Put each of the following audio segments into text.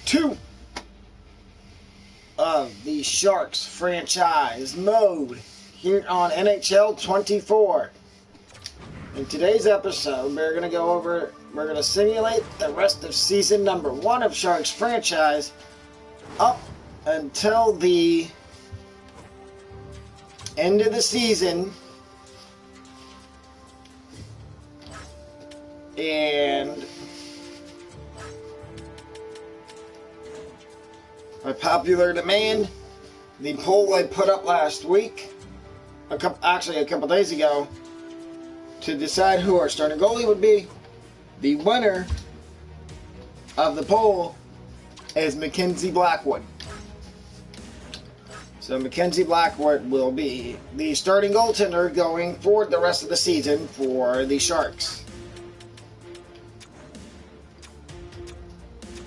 2 of the Sharks franchise mode here on NHL 24. In today's episode, we're going to simulate the rest of season number 1 of Sharks franchise up until the end of the season. And by popular demand, the poll I put up last week, a couple days ago, to decide who our starting goalie would be, the winner of the poll is Mackenzie Blackwood. So Mackenzie Blackwood will be the starting goaltender going forward the rest of the season for the Sharks.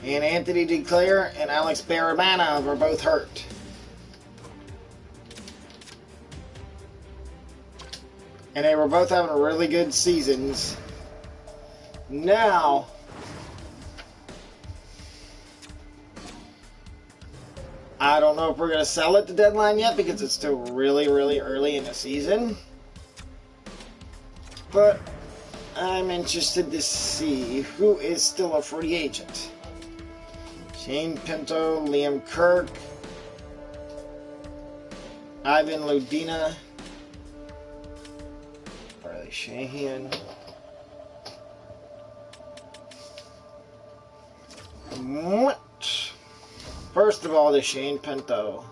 And Anthony Duclair and Alex Barabanov are both hurt. And they were both having really good seasons. Now, I don't know if we're going to sell at the deadline yet because it's still really, really early in the season. But I'm interested to see who is still a free agent. Shane Pinto, Liam Kirk, Ivan Ludina, Riley Shahan. First of all, the Shane Pinto.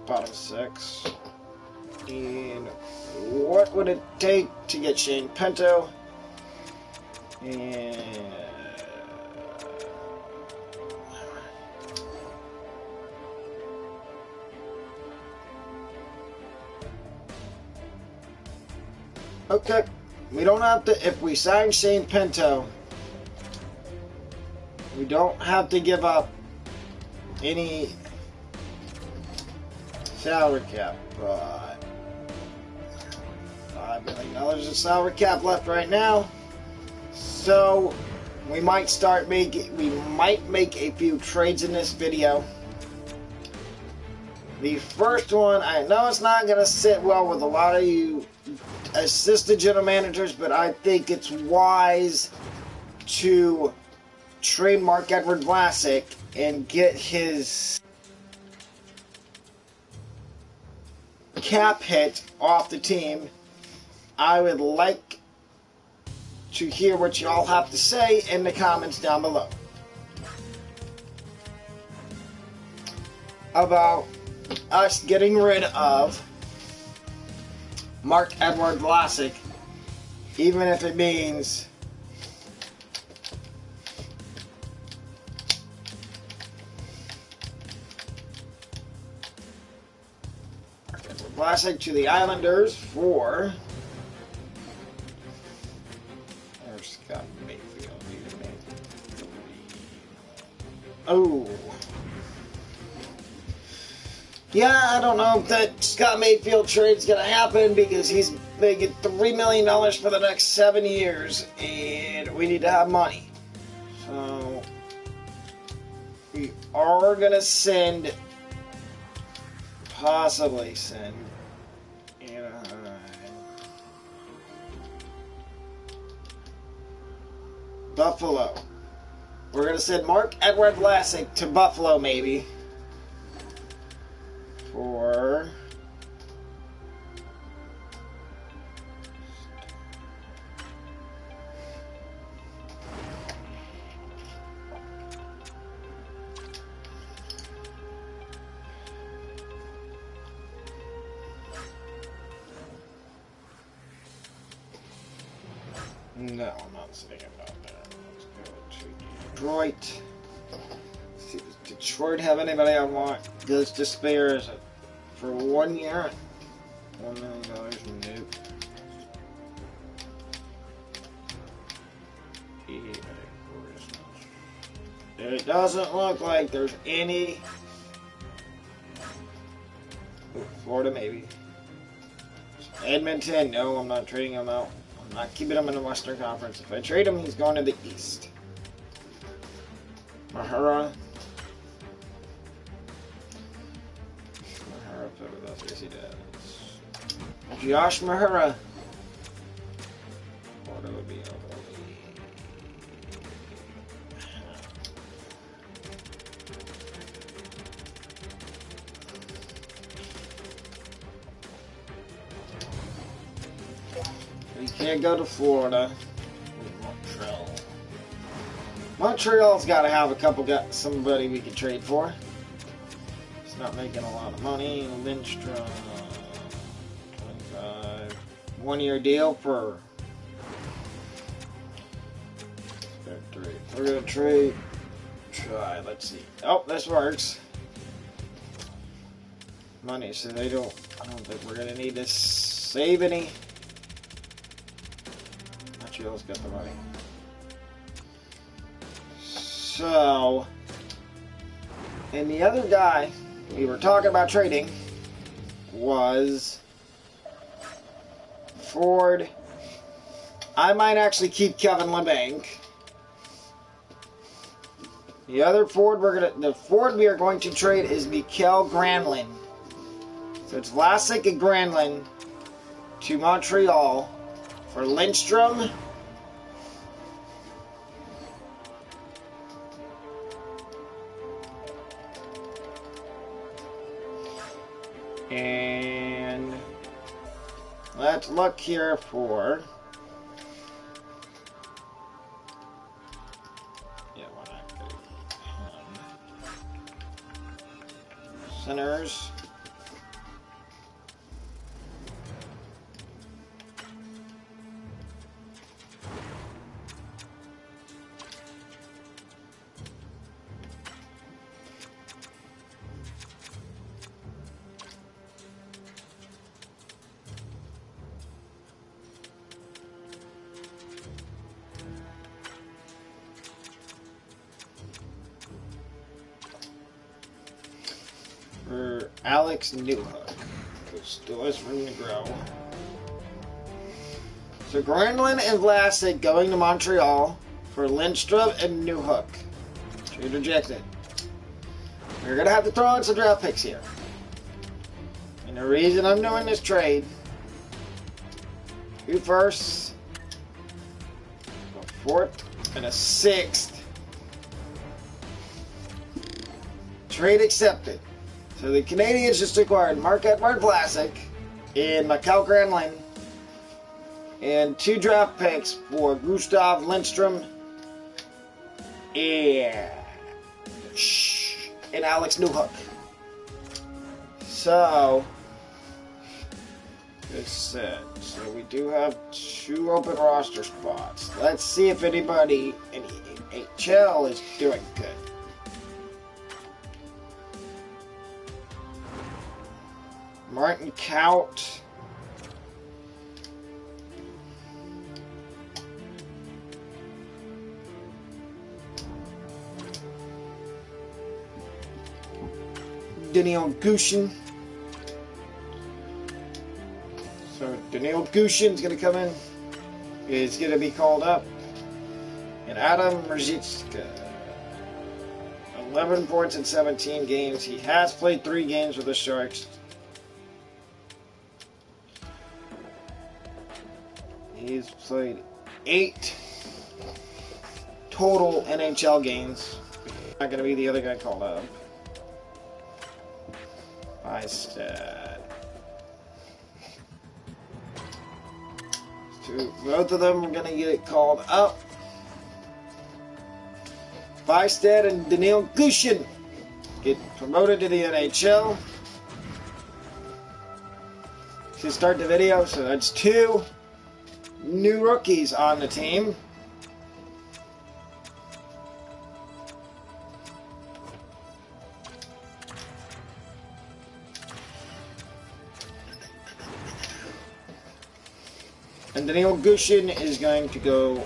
Bottom 6. And what would it take to get Shane Pinto? And okay, we don't have to, if we sign Shane Pinto, we don't have to give up any salary cap, but $5 million of salary cap left right now. So we might make a few trades in this video. The first one, I know it's not going to sit well with a lot of you assistant general managers, but I think it's wise to trade Marc-Edouard Vlasic and get his cap hit off the team. I would like to hear what you all have to say in the comments down below about us getting rid of Marc-Edouard Vlasic, even if it means Vlasic to the Islanders for Scott Mayfield. Oh. Yeah, I don't know if that Scott Mayfield trade's going to happen because he's making $3 million for the next 7 years, and we need to have money. So, we are going to possibly send Buffalo. We're going to send Marc-Edouard Vlasic to Buffalo, maybe. For no, I'm not saying about that. Let's go to Detroit. See, does Detroit have anybody I want? Goes to spare for 1 year. $1 million. Nope. It doesn't look like there's any. Florida, maybe. Edmonton, no, I'm not trading them out. I'm not keeping him in the Western Conference. If I trade him, he's going to the East. Mahura. Yes, he does. Josh Mahura. What would be We can't go to Florida. Montreal. Montreal's got to have a couple. Got somebody we can trade for. It's not making a lot of money. Lindstrom, 25, 1-year deal for. We're gonna trade. Try. Let's see. Oh, this works. Money. So they don't. I don't think we're gonna need to save any. Montreal's got the money. So, and the other guy we were talking about trading was Ford. I might actually keep Kevin LeBanc. The other Ford the Ford we are going to trade is Mikael Granlund. So it's Vlasic and Granlund to Montreal for Lindstrom. And let's look here for centers. For Alex Newhook, who still has room to grow. So Granlund and Vlasic going to Montreal for Lindstrom and Newhook. Trade rejected. We're going to have to throw in some draft picks here. And the reason I'm doing this trade, 2 firsts, a 4th, and a 6th. Trade accepted. So the Canadians just acquired Marc-Edouard Vlasic and Mikael Granlund and 2 draft picks for Gustav Lindstrom and Alex Newhook. So, good set. So we do have 2 open roster spots. Let's see if anybody in HL is doing good. Martin Kaut. Daniel Gushin. So Daniel Gushin's going to come in. He's going to be called up. And Adam Ruzicka. 11 points in 17 games. He has played 3 games with the Sharks. He's played 8 total NHL games. Not going to be the other guy called up. Bystad. Both of them are going to get called up. Bystad and Daniil Gushin get promoted to the NHL. To start the video, so that's 2 new rookies on the team. And Daniil Gushin is going to go.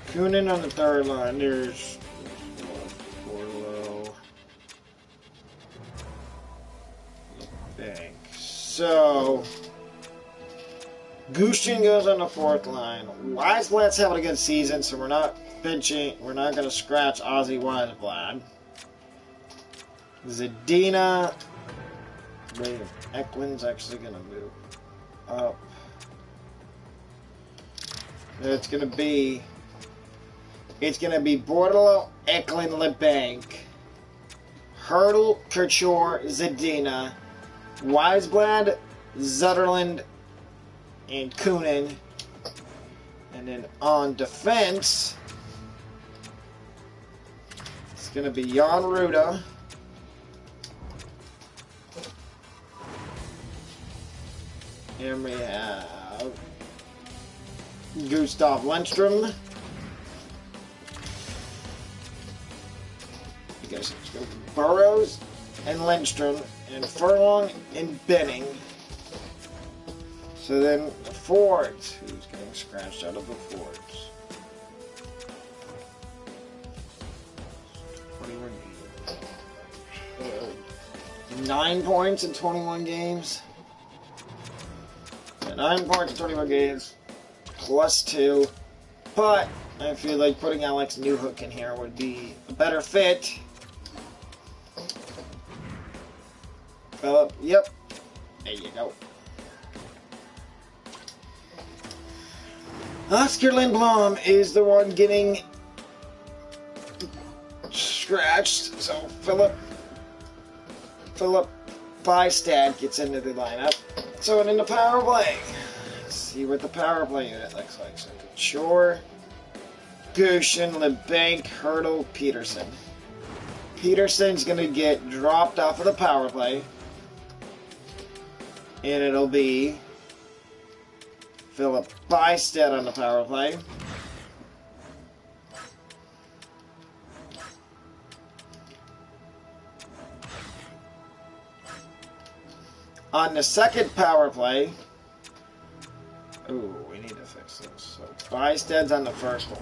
Kunin on the 3rd line. There's Orlo. So, Gushin goes on the fourth line. Wiseblad's having a good season, so we're not benching. We're not going to scratch Ozzy Wiseblad. Zadina. Wait, Eklund's actually going to move up. It's going to be Bordalo, Eklund, LeBanc, Hurdle, Couture, Zadina, Wiseblad, Zetterland, and Kunin. And then on defense, it's going to be Jan Ruda, and we have Gustav Lindstrom. You guys let's go Burrows and Lindstrom and Furlong and Benning. So then the Fords, who's getting scratched out of the Fords? 21 games. 9 points in 21 games. Yeah, 9 points in 21 games. +2. But I feel like putting Alex Newhook in here would be a better fit. Yep. There you go. Oscar Lindblom is the one getting scratched, so Philip Bystad gets into the lineup. So in the power play, let's see what the power play unit looks like. So Couture, Gushin, LeBanc, Hurdle, Peterson. Peterson's going to get dropped off of the power play, and it'll be Philip Bystad on the power play. On the second power play, ooh, we need to fix this. So Bystad's on the first one.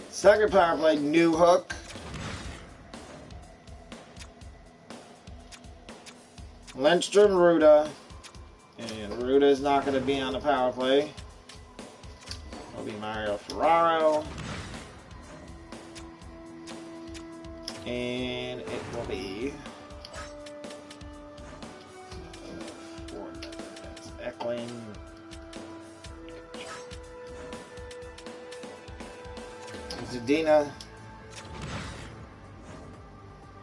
Second power play, Newhook. Lindstrom, Ruda. And Ruda is not going to be on the power play. It'll be Mario Ferraro. And it will be Eklund. Zadina.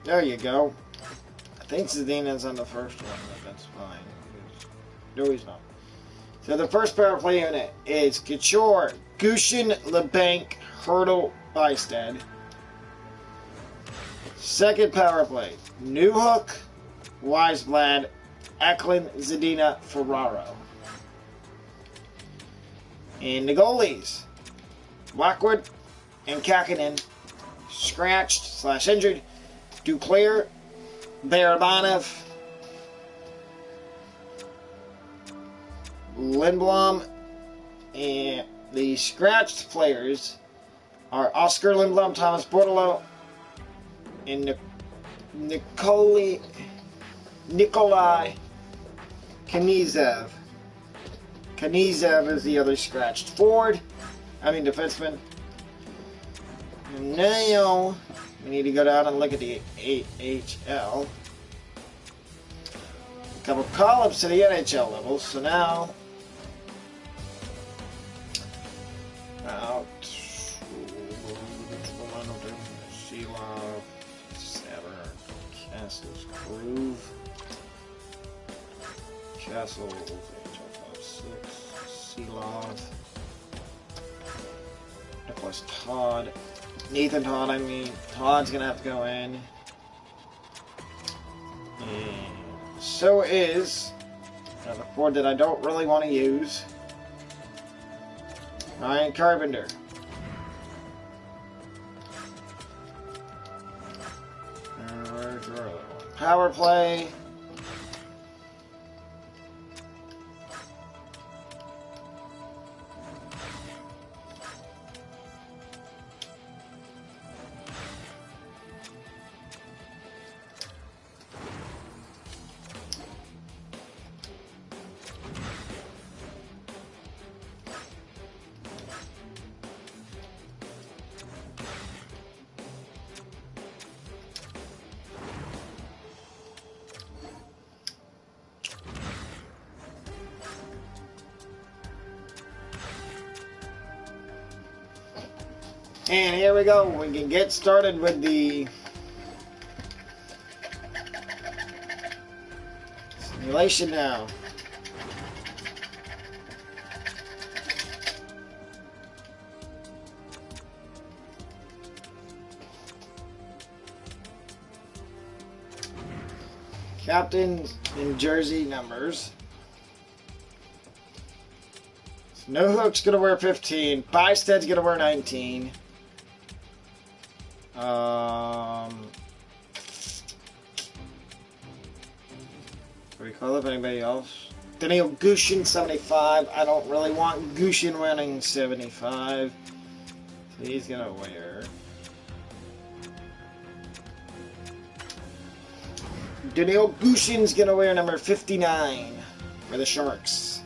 There you go. I think Zadina's on the first one, but that's fine. No, he's not. So the first power play unit is Couture, Gushin, LeBanc, Hurdle, Bystad. Second power play, Newhook, Wiseblad, Eklund, Zadina, Ferraro. And the goalies, Lockwood and Kakinen, scratched / injured. Duclair, Barabanov, Lindblom, and the scratched players are Oscar Lindblom, Thomas Bordalo, and Nikolai Kanizev. Kanizev is the other scratched defenseman. And now we need to go down and look at the AHL. A couple columns to the NHL levels. So now, Sheila, Saturn, Castles, Groove, Castles, HL56, Sealov, Nicholas Todd, Nathan Todd, Todd's gonna have to go in. And so is another Ford that I don't really want to use. Ryan Carpenter. Where's your other one? Power play. And here we go. We can get started with the simulation now. Captains and jersey numbers. No Hook's gonna wear 15. Bysted's gonna wear 19. What do we call it? Anybody else? Daniel Gushin 75. I don't really want Gushin winning 75. So he's gonna wear. Daniel Gushin's gonna wear number 59 for the Sharks.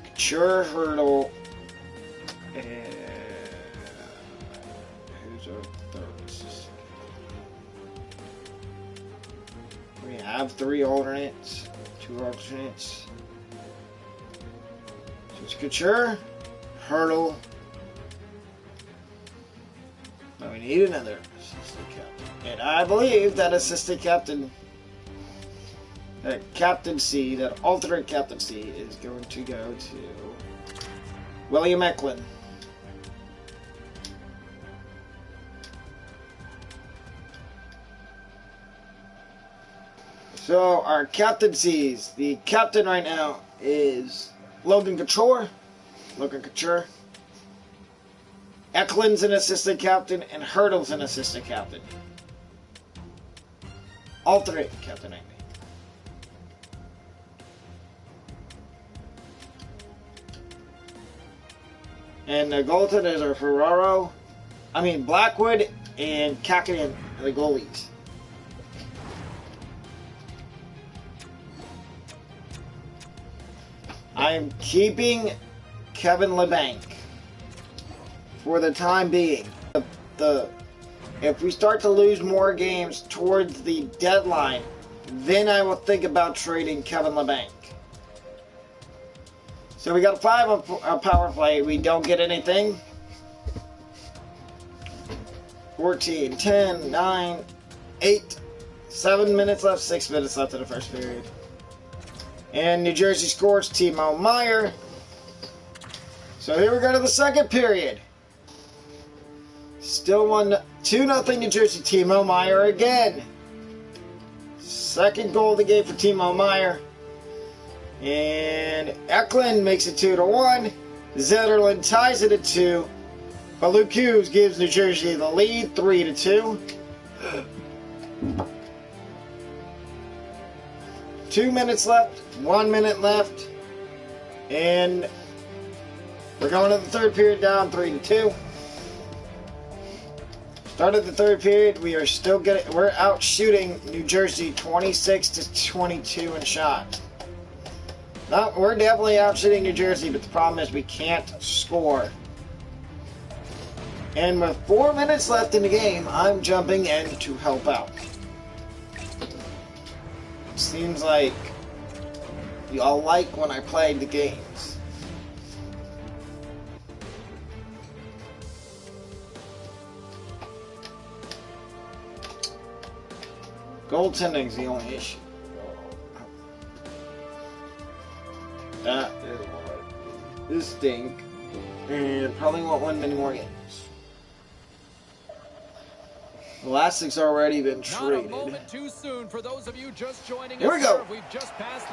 Couture, Hurdle, and who's our third? We have 3 alternates, 2 alternates. So it's Couture, Hurdle. Now we need another assistant captain. And I believe that assistant captain, that captaincy, that alternate captaincy is going to go to William Eklund. So our captaincies, the captain right now is Logan Couture. Eklund's an assistant captain, and Hurdle's an assistant captain. Alternate captain, I mean. And the goaltenders are Blackwood and Kakinen, the goalies. I'm keeping Kevin Labanc for the time being. If we start to lose more games towards the deadline, then I will think about trading Kevin Labanc. So we got a 5 on power play. We don't get anything. 14, 10, 9, 8, 7 minutes left, 6 minutes left in the first period. And New Jersey scores Timo Meier. So here we go to the second period. Still 2-0 New Jersey. Timo Meier again. Second goal of the game for Timo Meier. And Eklund makes it 2-1. Zetterlund ties it at 2. But Luke Hughes gives New Jersey the lead 3-2. 2 minutes left. 1 minute left. And we're going to the third period down 3-2. Started the third period, we're out shooting New Jersey 26-22 in shot. No, we're definitely out shooting New Jersey, but the problem is we can't score. And with 4 minutes left in the game, I'm jumping in to help out. Seems like y'all like when I played the games. Goaltending's the only issue. That is what this stink, and probably won't win many more games. Elastic's already been traded. Here we go.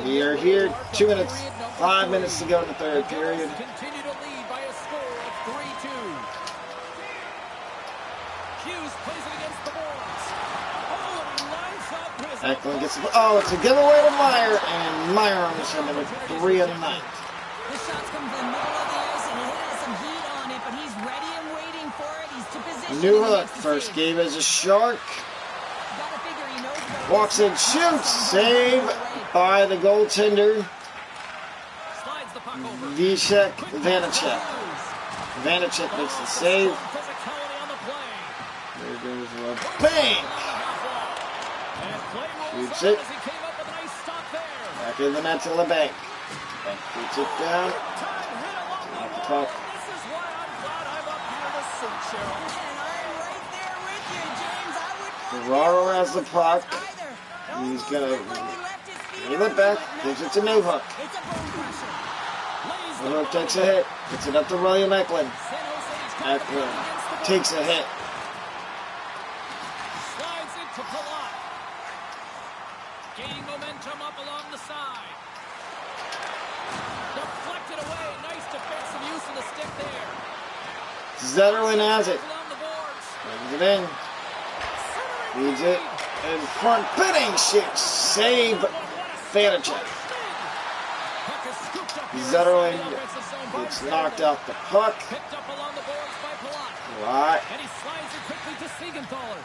We are here. 2 minutes, 5 minutes to go in the third period. Continue to lead by a score of 3-2. Hughes plays it against the boards. Eklund gets the, it's a giveaway to Meier, and Meier on the show number 3 of the night. The shots come from the middle of the ice, and it has some heat on it, but he's ready and waiting for it. He's to position. New Hook, first game as a Shark. Walks in, shoots, save by the goaltender, Vishek Vanacek. Vanacek makes the save. There goes a bang! Shoots it. Back in the net to Labanc. Shoots it down. Off the puck. Cheryl. And I'm right there with you, James. I would Ferraro has the puck. either. He's Almost gonna looked like he left his feet give it on back. but Gives no, it to Newhook. It's a bone crusher. Lays The the Newhook ball takes a down. hit. Gets it up to William Eklund. San Jose's got the puck Eklund against the takes a boards. hit. Slides it to Palat. Gaining momentum up along the side. Deflected away. Nice defensive use of the stick there. Zetterlund has it. Along the boards. Brings it in. Leads it in front. Bidding shoots. Save Vanacek. Zetterlund gets knocked off the puck. Picked up along the boards by Palat. Right. And he slides it quickly to Siegenthaler.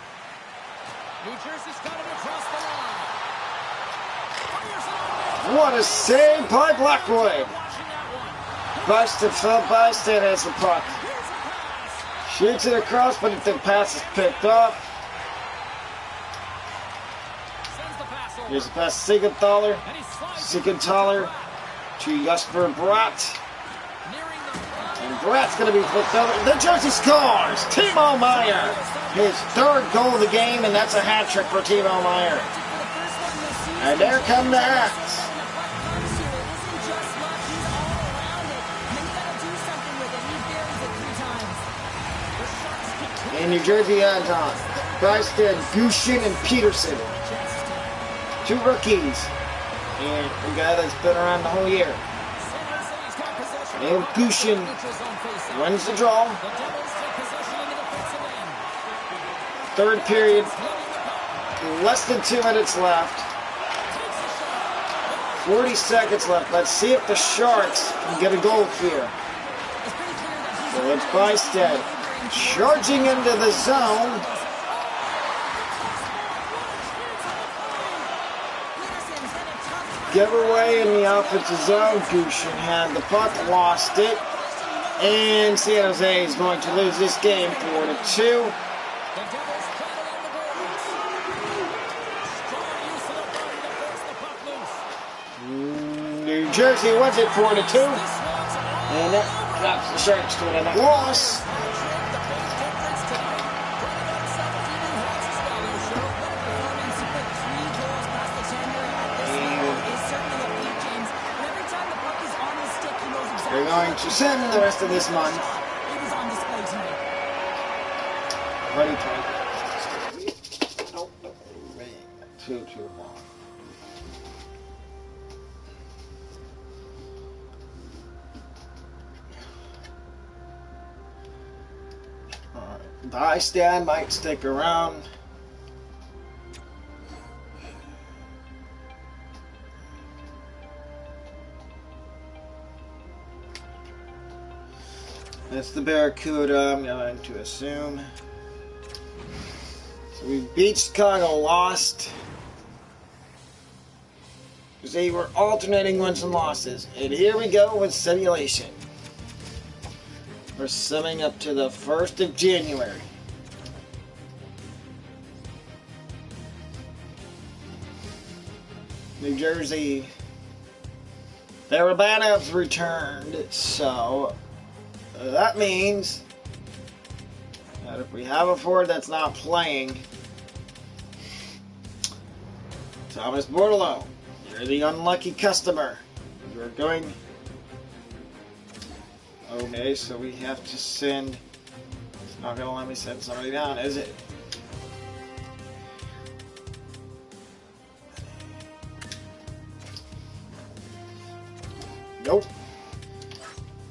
New Jersey's got him across the line. Fires it on net. What a save by Blackwood. Watching that one. Buster Phil Byston has the puck. Here's a pass. Shoots it across, but the pass is picked off. Sends the pass over. Here's the pass to Siegenthaler. And he slides it Siegenthaler to Jesper Bratt. nearing the front. And Bratt's going to be flipped over. The Jersey scores! Timo Meyer. His third goal of the game, and that's a hat trick for Timo Meyer. And there come the Hats. In New Jersey, Anton, Byston, Gushin, and Peterson. Two rookies. And a guy that's been around the whole year. And Gushin wins the draw. Third period. Less than 2 minutes left. 40 seconds left. Let's see if the Sharks can get a goal here. So it's Byston charging into the zone. Giveaway in the offensive zone. Gushin had the puck, lost it. And San Jose is going to lose this game 4-2. New Jersey wins it 4-2. And that drops the Sharks to another loss. They're going to send the rest of this month. Ready to nope. 2-2-1. Byston might stick around. That's the Barracuda, I'm going to assume. So we beat Chicago, lost. Because they were alternating wins and losses. And here we go with simulation. We're summing up to the 1st of January. New Jersey. Barabanov returned, so that means that if we have a forward that's not playing, Thomas Bordelot, you're the unlucky customer. You're going. Okay, so we have to send. It's not going to let me send somebody down, is it? Nope.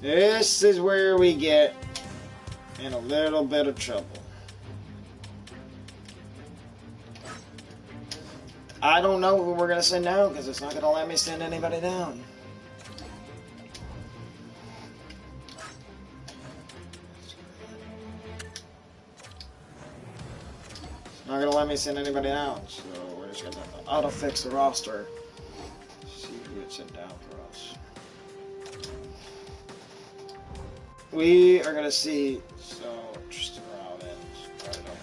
This is where we get in a little bit of trouble. I don't know who we're going to send down because it's not going to let me send anybody down. It's not going to let me send anybody down, so we're just going to have to auto-fix the roster. See who gets sent down for us. We are going to see, so Tristan Rollins, right over.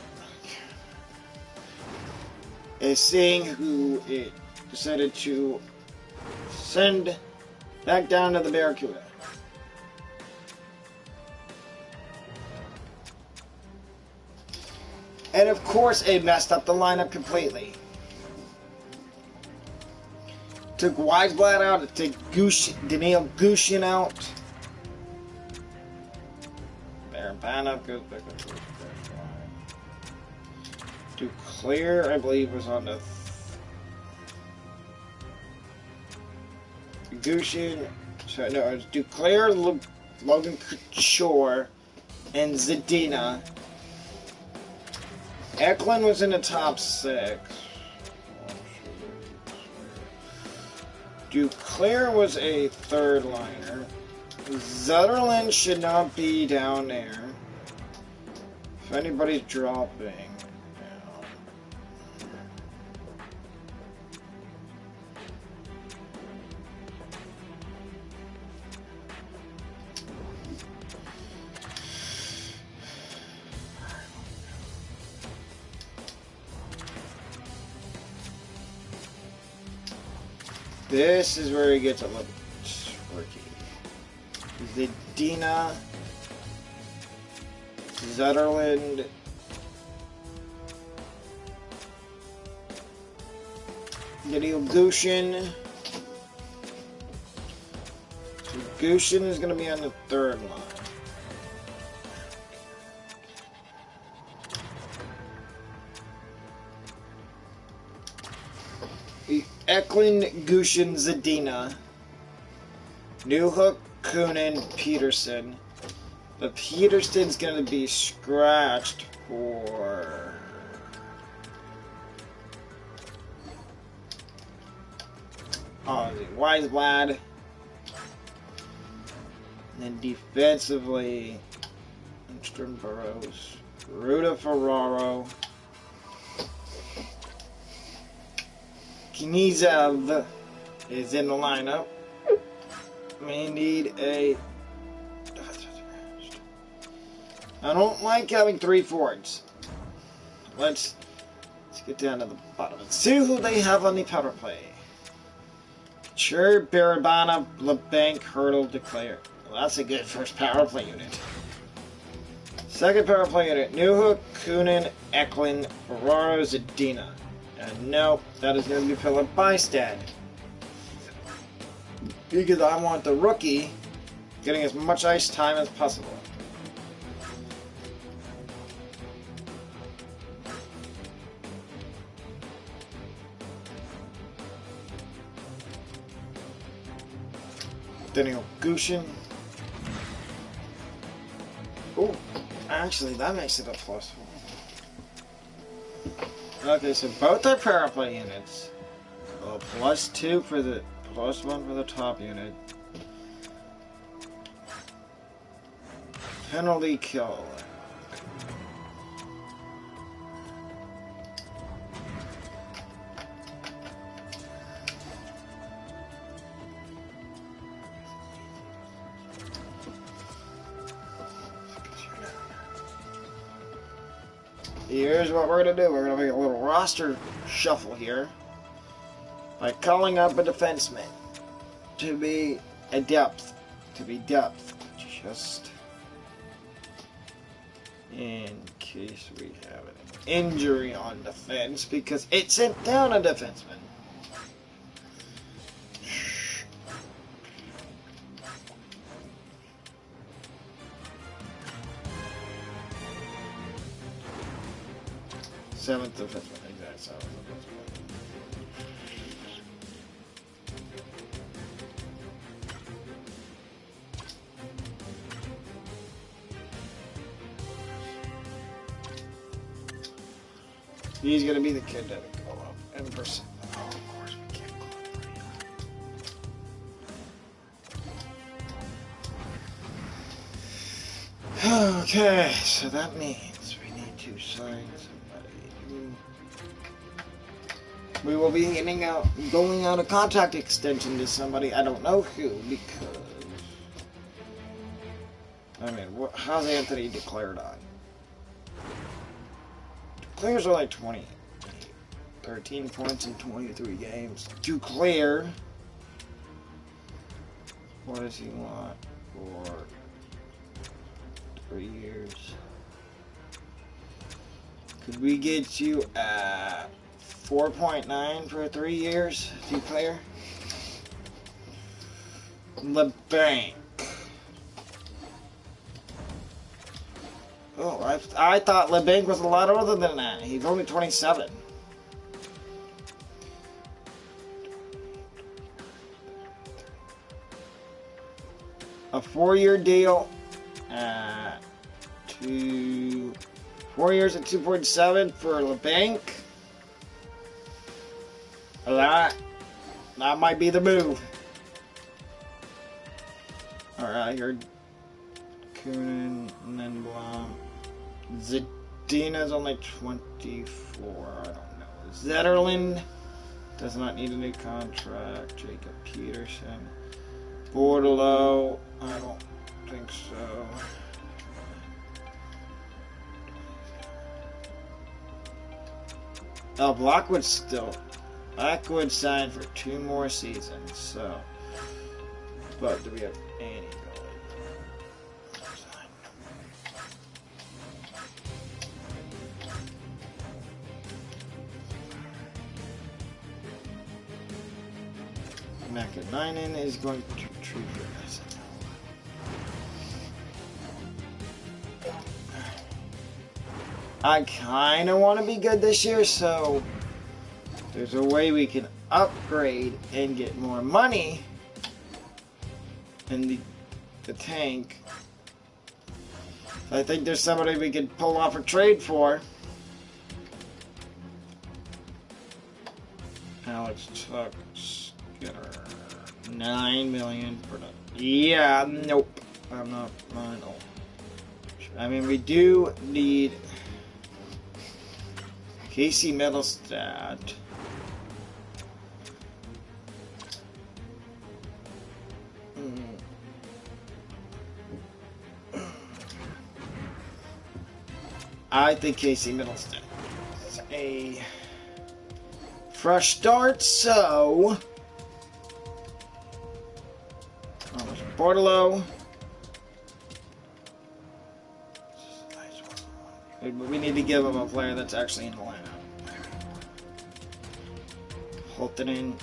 Is seeing who it decided to send back down to the Barracuda. And of course, it messed up the lineup completely. Took Weisblatt out. It took Daniil Gushin out. Barabanov goes back up to the first line. Duclair, I believe, was on the Gushin. So no, it was Duclair, Logan Couture, and Zadina. Eklund was in the top 6. Duclair was a third liner. Zetterlund should not be down there. If anybody's dropping down. This is where he gets a little tricky. Zadina, Zetterlund, Daniil Gushin. So Gushin is going to be on the third line. Eklund, Gushin, Zadina, Newhook, Kunin, Peterson. But Peterson's going to be scratched for Weisblatt. And then defensively, Lindstrom, Burrows, Ruda Ferraro, Knizev is in the lineup. We need a... I don't like having 3 forwards. Let's get down to the bottom and see who they have on the power play. Sure, Barabanov, LeBanc, Hurdle, Duclair. Well, that's a good first power play unit. Second power play unit, Newhook, Kunin, Eklund, Ferraro, Zadina. And no, that is going to be Philip Bystad. Because I want the rookie getting as much ice time as possible. Daniil Gushin. Oh, actually, that makes it a +1. Okay, so both are power play units. A +2 for the +1 for the top unit. Penalty kill. Here's what we're going to do. We're going to make a little roster shuffle here by calling up a defenseman to be a depth. Just in case we have an injury on defense, because it sent down a defenseman. Seventh defenseman, exact seventh defenseman. He's gonna be the kid that would go up in person. Oh, of course we can't go pretty high. Okay, so that means we need to sign somebody. We will be going out a contact extension to somebody. I don't know who, because I mean, how's Anthony declared on? Duclair's only 20. 13 points in 23 games. Duclair. What does he want for 3 years? Could we get you at 4.9 for 3 years, 2-player? LeBanc. Oh, I thought LeBanc was a lot older than that. He's only 27. A 4-year deal. 4 years at 2.7 for LeBanc. That might be the move. Alright, here. Kunin, Lindblom. Zadina's only 24. I don't know. Zetterlund does not need a new contract. Jacob Peterson. Bordelot. I don't think so. Oh, Blackwood signed for 2 more seasons, so. But do we have any goal? Makanainen is going to treat us. I kind of want to be good this year, so there's a way we can upgrade and get more money in the tank. I think there's somebody we could pull off a trade for. Alex Tuck, Skinner, 9 million for the. Yeah, nope. I'm not. No. I mean, we do need Casey Middlestat. I think Casey Middlestat is a fresh start, so Bordelot. We need to give him a player that's actually in the lineup. Holtonen,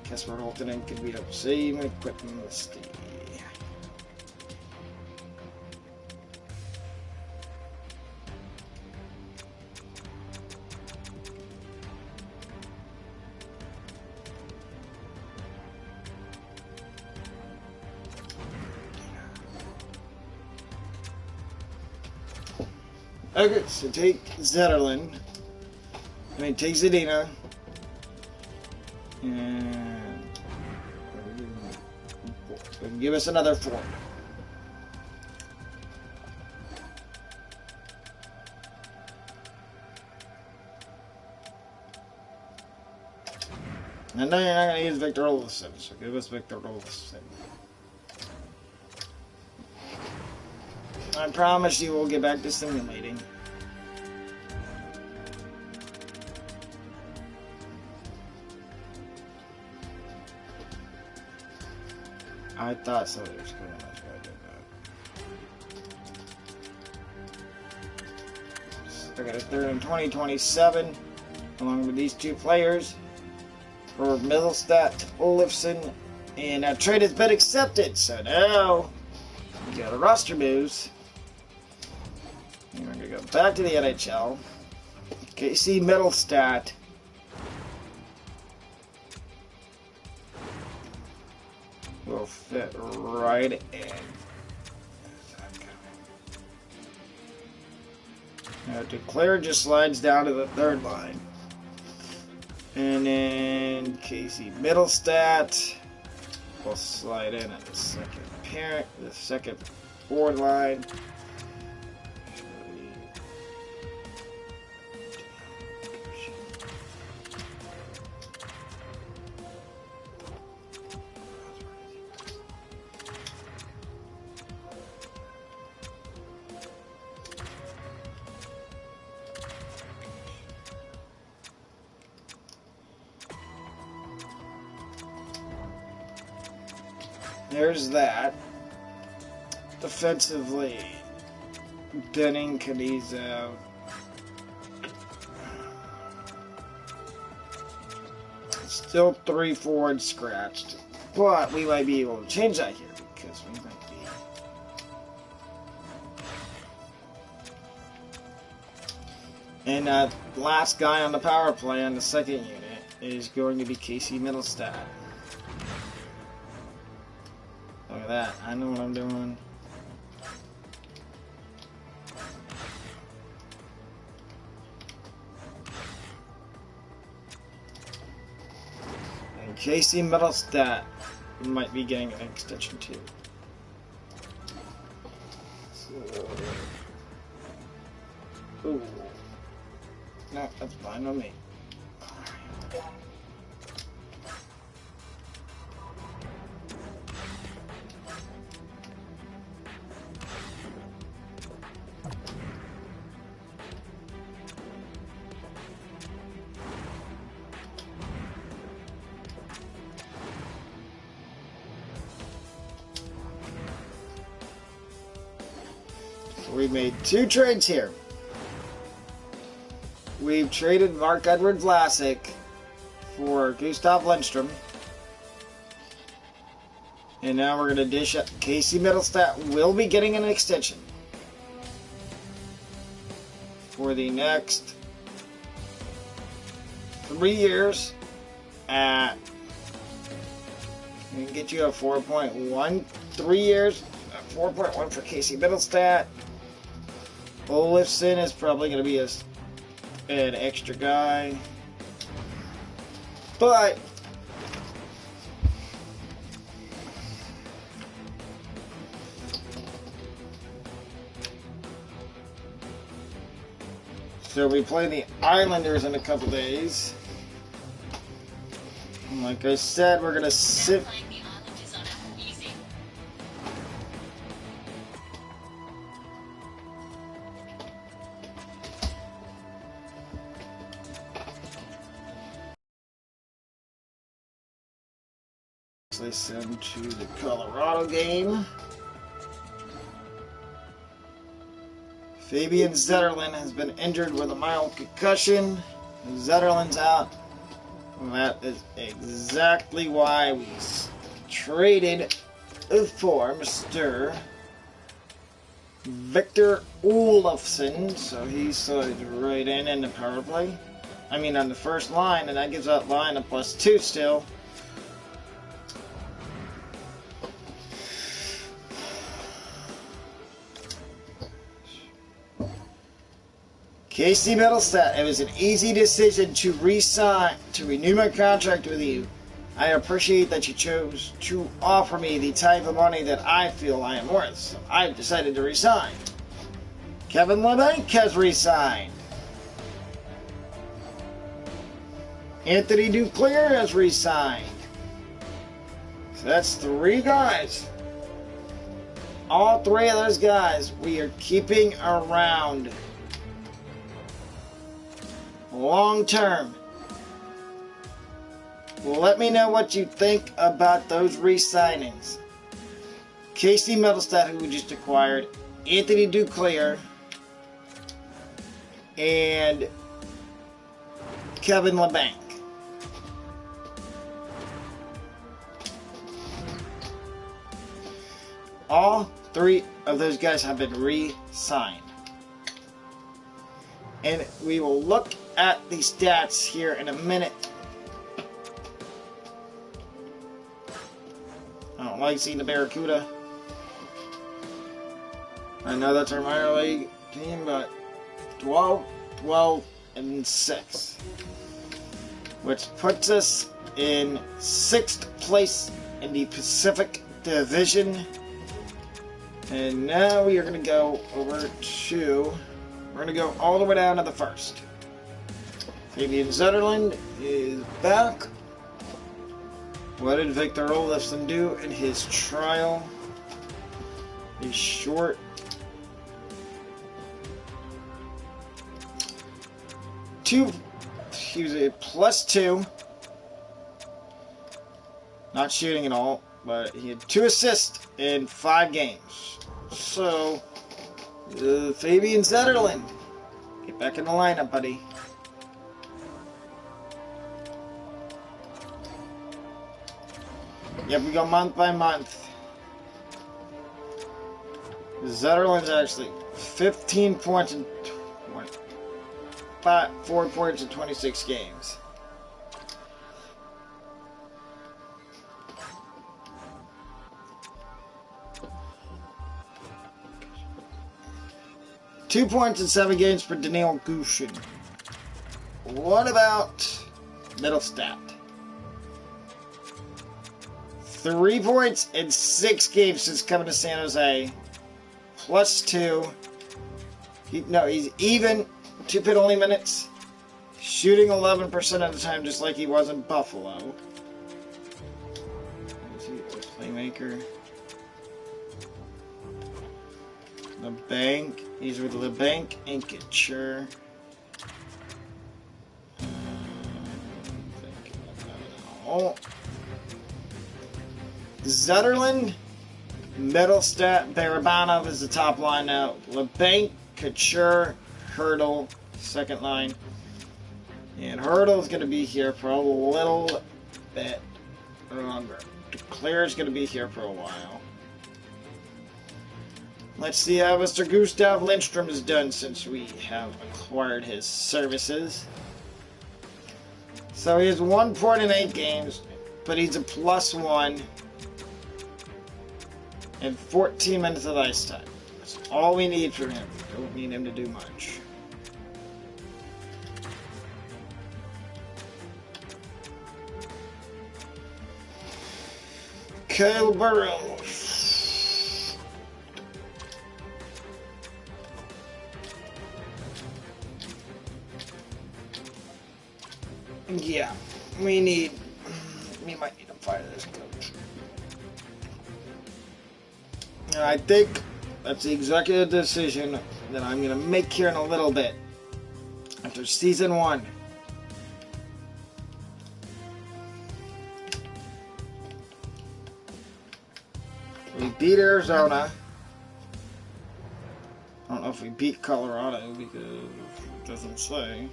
Kasper Holtonen could be the same equipment with Steve. Okay, so take Zetterlund. Take Zadina. And give us another 4. And then you're not going to use Victor Olofsson, so give us Victor Olofsson. I promise you we'll get back to simulating. I thought so. There's going to do that. I got a third in 2027, along with these 2 players for Middlestat, Olofsson, and our trade has been accepted. So now we got a roster moves. And we're going to go back to the NHL. Casey Middlestat. Will fit right in. Now Declare just slides down to the 3rd line. And then Casey Middlestat will slide in at the second forward line. There's that. Defensively, Benning, Kaniza, Still 3 forward scratched. But we might be able to change that here because we might be. And last guy on the power play on the second unit is going to be Casey Middlestat. Look at that. I know what I'm doing. And Casey Middlestat might be getting an extension too. So, ooh. No, that's fine with me. We've made 2 trades here. We've traded Marc-Edouard Vlasic for Gustav Lindstrom. And now we're going to dish up. Casey Middlestat will be getting an extension for the next 3 years at, we can get you a 4.1, 3 years, 4.1 for Casey Middlestat. Olofsson is probably going to be an extra guy. But so we play the Islanders in a couple days. And like I said, we're going to sit. They send to the Colorado game. Fabian Zetterlund has been injured with a mild concussion. Zetterlund's out. And that is exactly why we traded for Mr. Victor Olofsson. So he's slotted right in the power play. I mean on the first line, and that gives that line a +2 still. Casey Middlestat, it was an easy decision to re-sign, to renew my contract with you. I appreciate that you chose to offer me the type of money that I feel I am worth, so I've decided to resign. Kevin Labanc has resigned. Anthony Duclair has resigned. So that's 3 guys. All 3 of those guys we are keeping around long term. Let me know what you think about those re-signings. Casey Middlestat, who we just acquired, Anthony Duclair, and Kevin Labanc. All 3 of those guys have been re-signed. And we will look at the stats here in a minute. I don't like seeing the Barracuda. I know that's our minor league team, but 12, 12, and 6. Which puts us in 6th place in the Pacific Division. And now we are going to go over to... We're going to go all the way down to the 1st. Fabian Zetterlund is back. What did Victor Olofsson do in his trial? He's short. He was a +2. Not shooting at all, but he had 2 assists in 5 games. So... Fabian Zetterlund, get back in the lineup, buddy. Yep, we go month by month. Zetterland's actually 15 points in 4 points in 26 games. Two points in 7 games for Daniil Gushin. What about Middlestat? 3 points in 6 games since coming to San Jose. +2. He's even. 2 penalty minutes. Shooting 11% of the time, just like he was in Buffalo. Is he a playmaker? The bank. He's with the bank. Inkature. Oh. Zetterland, Middlestat, Barabanov is the top line now. LeBanc, Couture, Hurdle, second line. And Hurdle's going to be here for a little bit longer. Duclair's going to be here for a while. Let's see how Mr. Gustav Lindstrom has done since we have acquired his services. So he has 1 point in 8 games, but he's a +1 and 14 minutes of ice time. That's all we need from him. We don't need him to do much. Kyle Burrows. Yeah, we might need to fire this coach. And I think that's the executive decision that I'm going to make here in a little bit. After season 1. We beat Arizona. I don't know if we beat Colorado because it doesn't say.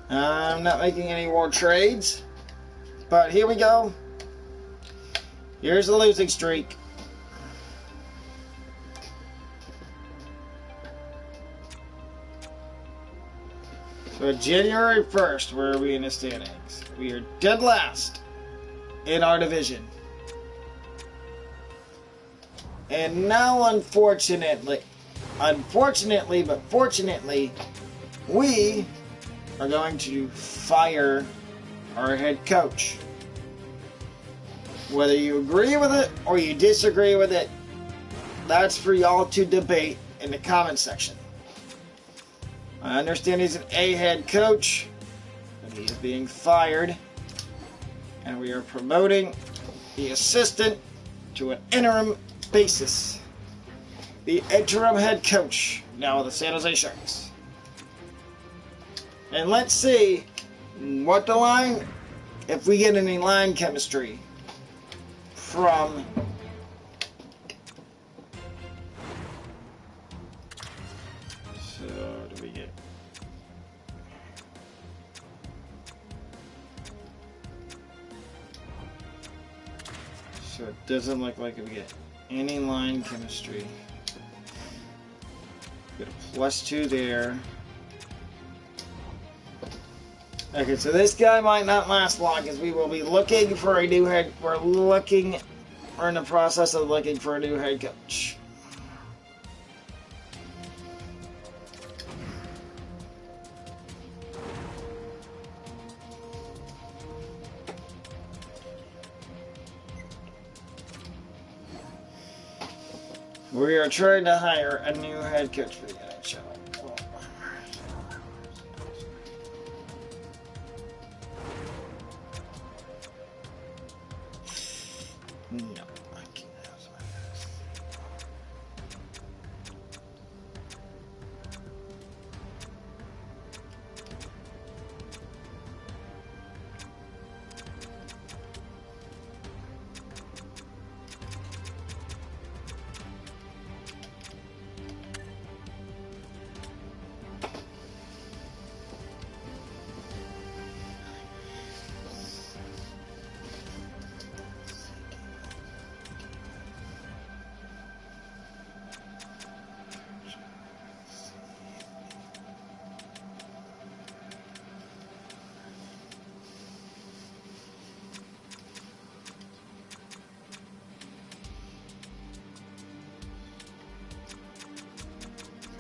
I'm not making any more trades. But here we go. Here's the losing streak. So January 1st, where are we in the standings? We are dead last in our division. And now, unfortunately, but fortunately, we are going to fire our head coach. Whether you agree with it or you disagree with it, that's for y'all to debate in the comment section. I understand he's an A head coach, but he is being fired, and we are promoting the assistant to an interim basis. The interim head coach now with the San Jose Sharks. And let's see what the line, if we get any line chemistry from So it doesn't look like we get any line chemistry. Get a +2 there. Okay, so this guy might not last long because we will be looking for a new head. We're in the process of looking for a new head coach. We are trying to hire a new head coach for the NHL. No, I can't have some of this.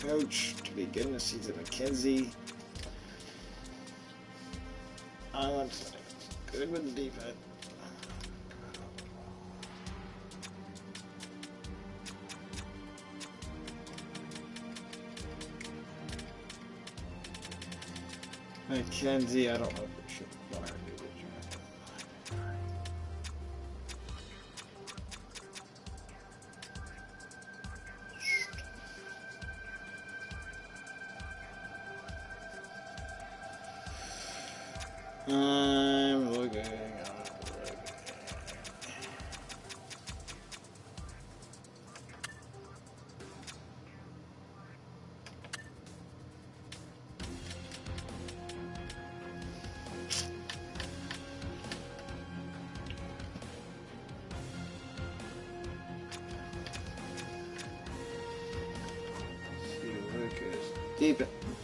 coach to begin the season. McKenzie. I want good with the defense. McKenzie, I don't know if we should fire him. I'm looking.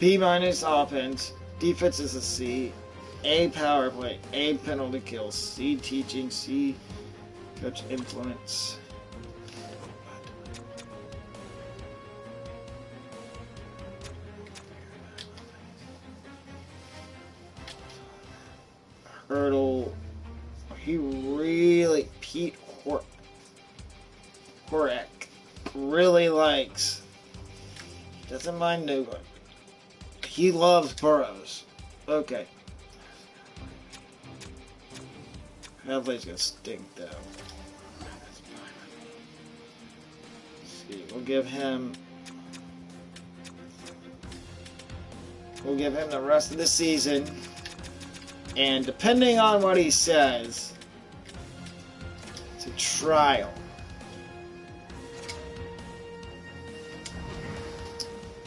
B minus offense. Defense is a C. A power play. A penalty kill. C teaching. C coach influence. Hurdle. He really Pete Horek really likes. Doesn't mind Newgarden. He loves Burrows. Okay. Hadley's gonna stink though. Let's see, we'll give him the rest of the season. And depending on what he says, it's a trial.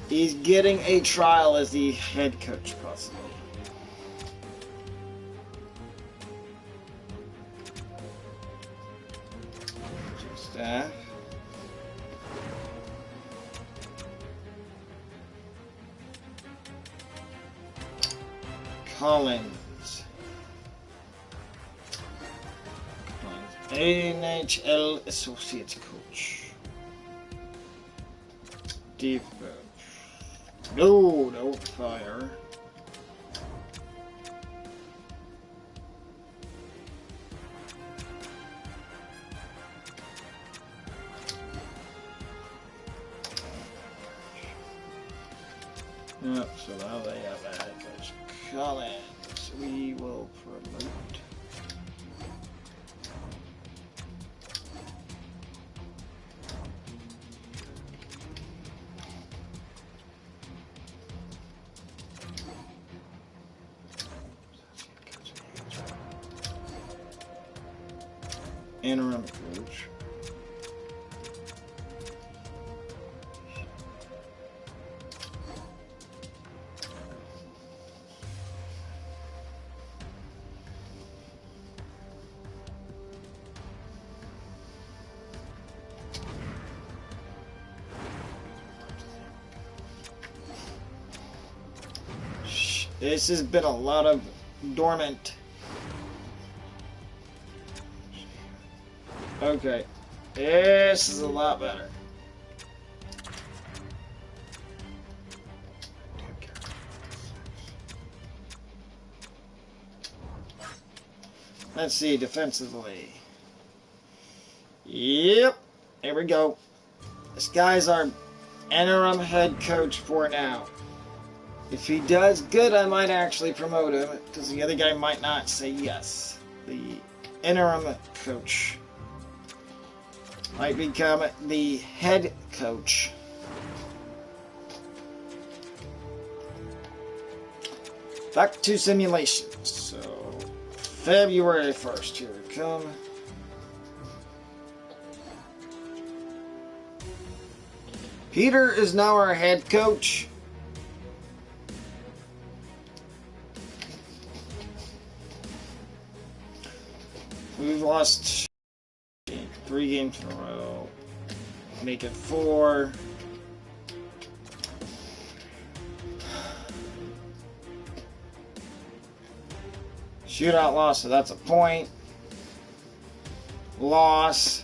He's getting a trial as the head coach, possibly. Staff. Collins. NHL Associate Coach. Defense. No, don't fire. Yep, so now they have a head coach. Collins, we will promote. Interim coach. This has been a lot of dormant. Okay, this is a lot better. Let's see, defensively. Yep, here we go. This guy's our interim head coach for now. If he does good, I might actually promote him, because the other guy might not say yes. The interim coach might become the head coach. Back to simulations. So, February 1st, here we come. Peter is now our head coach. We've lost 3 games in a row. Make it 4. Shootout loss, so that's a point. Loss.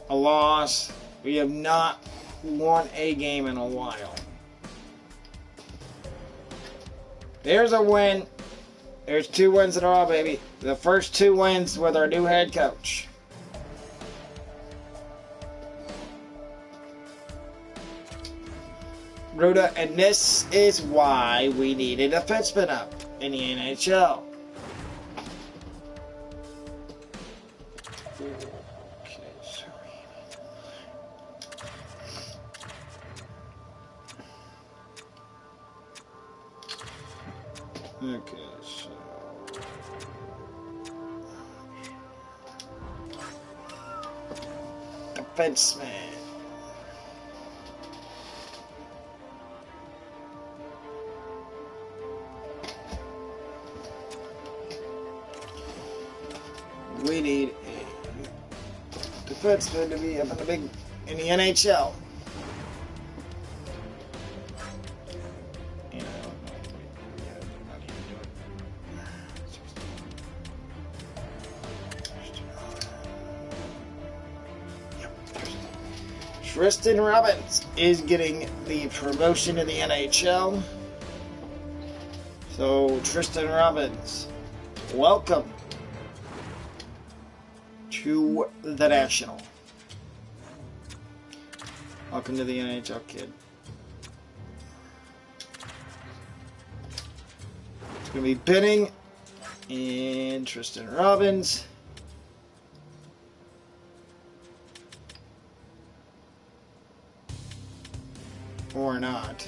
A loss. We have not won a game in a while. There's a win. There's 2 wins in a row, baby. The first 2 wins with our new head coach. Ruda, and this is why we needed a defenseman up in the NHL. Okay, so defenseman. We need a defenseman to be up in the NHL. Tristan Robbins is getting the promotion in the NHL. So, Tristan Robbins, welcome to the National. Welcome to the NHL, kid. It's going to be Benning and Tristan Robbins. Or not.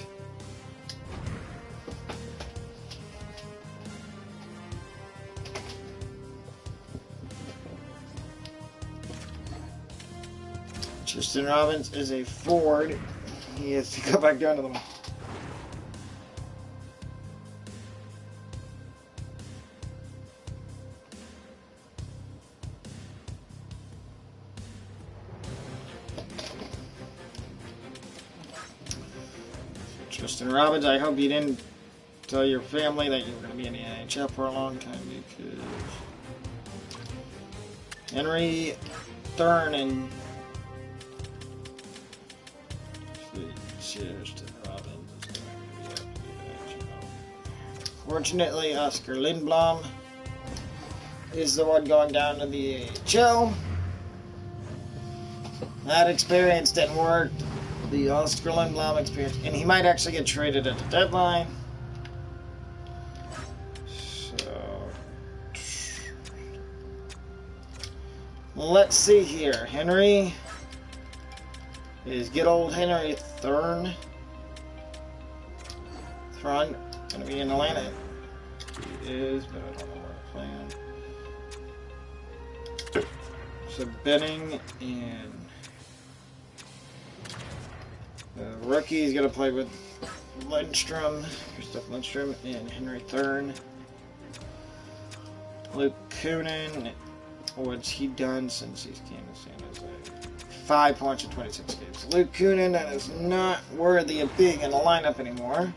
Tristan Robbins is a forward. He has to go back down to them. Tristan Robbins, I hope you didn't tell your family that you were going to be in the NHL for a long time, because Henry Thurn and Tristan Robbins is going to be up in the NHL. Fortunately, Oscar Lindblom is the one going down to the AHL. That experience didn't work. The Oscar Lindblom experience, and he might actually get traded at the deadline. So, let's see here. Henry is good old Henry Thurn. Thurn gonna be in Atlanta. He is, but I don't know where to play. So Benning and the rookie is going to play with Lindstrom, Christoph Lindstrom, and Henry Thurn. Luke Kunin, what's he done since he's came to San Jose? 5 points in 26 games. Luke Kunin is not worthy of being in the lineup anymore.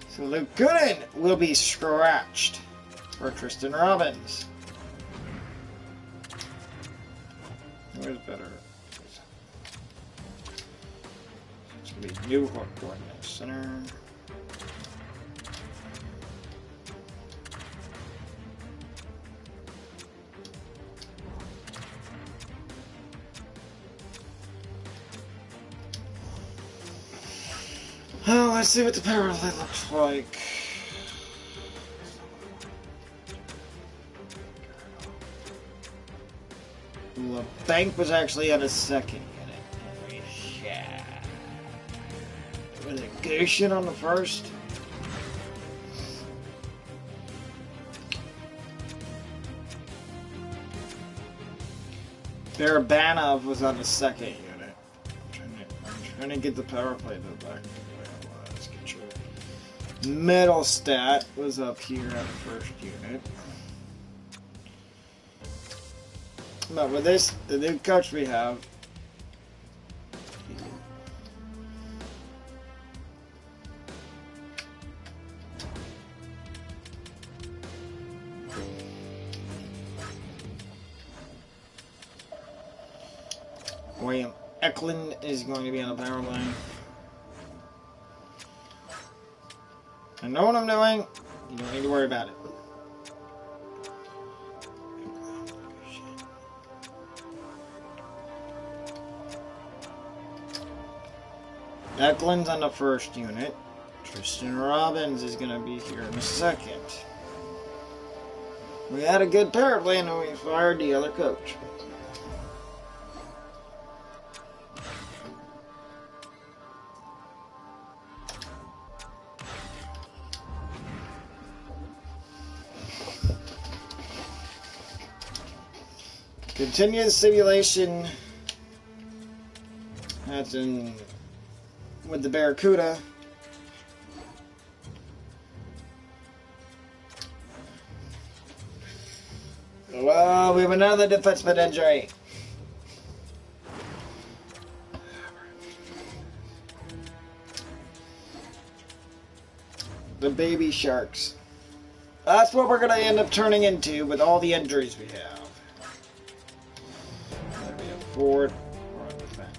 So Luke Kunin will be scratched for Tristan Robbins. Where's better? New York going to center. Oh, let's see what the power play looks like. LeBanc was actually at a second. Was it Goshen on the first? Barabanov was on the second unit. I'm trying to get the power play to the back. Let's get your middle stat was up here at the first unit. But with this, the new coach we have, Eklund is going to be on the power play. I know what I'm doing. You don't need to worry about it. Eklund's on the first unit. Tristan Robbins is going to be here in a second. We had a good power play and we fired the other coach. Continue the simulation. That's in with the Barracuda. Well, we have another defenseman injury. The baby sharks. That's what we're going to end up turning into with all the injuries we have. That'd be a forward or a defense.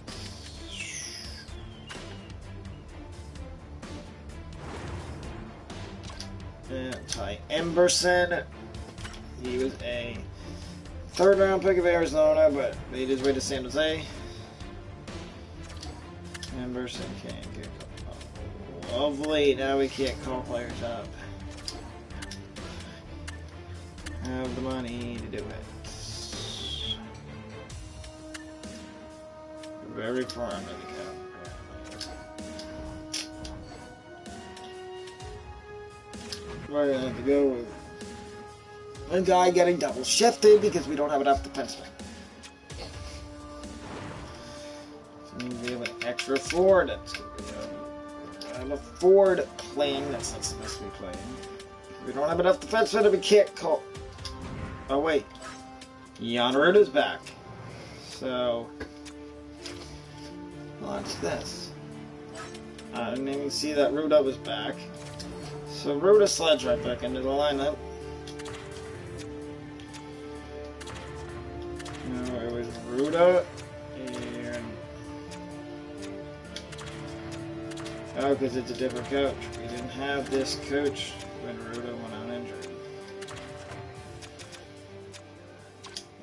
And Ty Emberson. He was a third-round pick of Arizona, but made his way to San Jose. Emberson can't get lovely. Now we can't call players up. Have the money to do it. Very far under the cap. We're gonna have to go with one guy getting double shifted because we don't have enough defensemen. So we have an extra forward. That's I have a forward playing that's not supposed to be playing. We don't have enough defensemen and we can't call. Oh wait, Jan Ruda's back. So watch this. I didn't even see that Ruda was back. So Ruda slides right back into the lineup. No, it was Ruda and oh, because it's a different coach. We didn't have this coach when Ruda went out injured.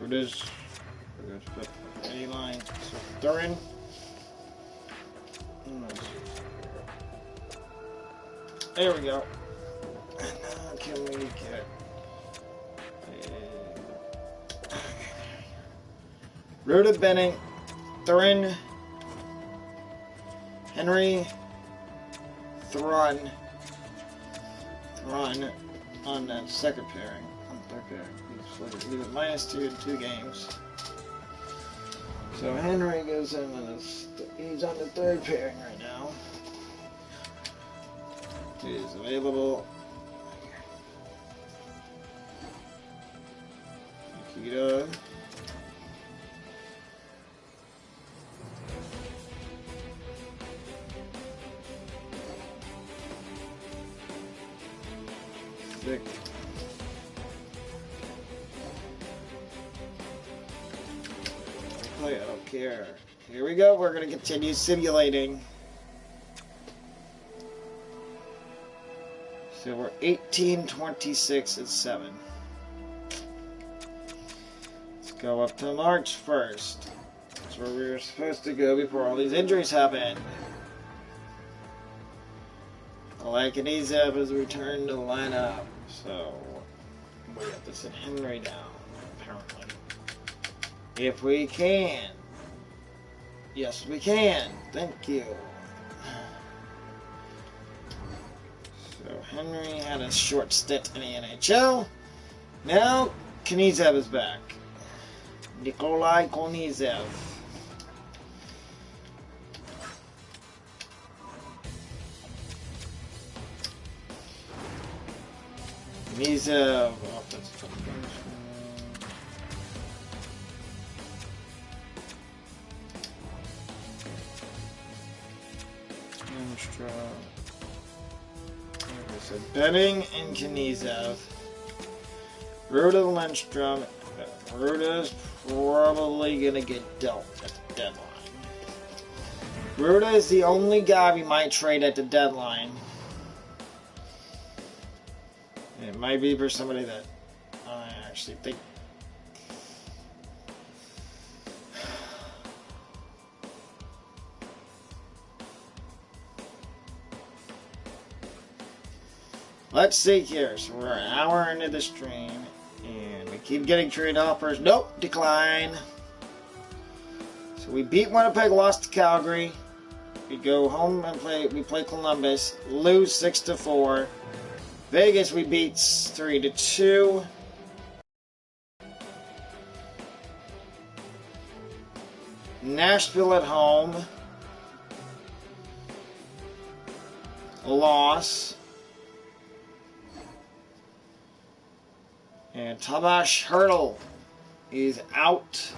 Ruda's put A line. So Thurin. There we go. And now can we get Ruda, Benning, Thurin, Henry, Thrawn on that second pairing. On the third pairing. Leave it -2 in 2 games. So Henry goes in and he's on the third pairing right now. He is available. Nikita. Vic. I don't care. Here we go. We're going to continue simulating. So we're 18, 26, and 7. Let's go up to March 1st. That's where we were supposed to go before all these injuries happened. Alekhinezev has returned to the lineup. So we have to send Henry down, apparently. If we can. Yes, we can. Thank you. So Henry had a short stint in the NHL. Now Knizev is back. Nikolai Knizev. Knizev. So Benning and Knizev. Ruda, Lindstrom. Ruda's probably gonna get dealt at the deadline. Ruda is the only guy we might trade at the deadline. It might be for somebody that I actually think. Let's see here. So we're an hour into the stream, and we keep getting trade offers. Nope, decline. So we beat Winnipeg, lost to Calgary. We go home and we play Columbus, lose 6-4. Vegas we beat 3-2. Nashville at home, loss. And Tomas Hertl is out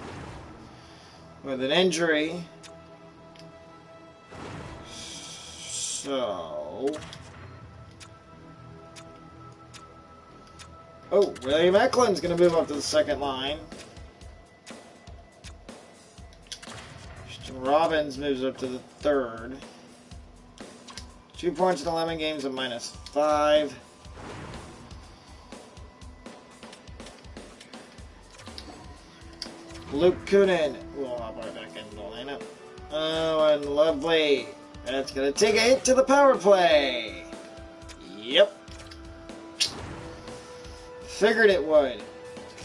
with an injury. So... Oh, William Eklund's going to move up to the second line. Christian Robbins moves up to the third. 2 points in 11 games at -5. Luke Kunin will hop right back into the lineup. Oh, and lovely. That's going to take a hit to the power play. Yep. Figured it would.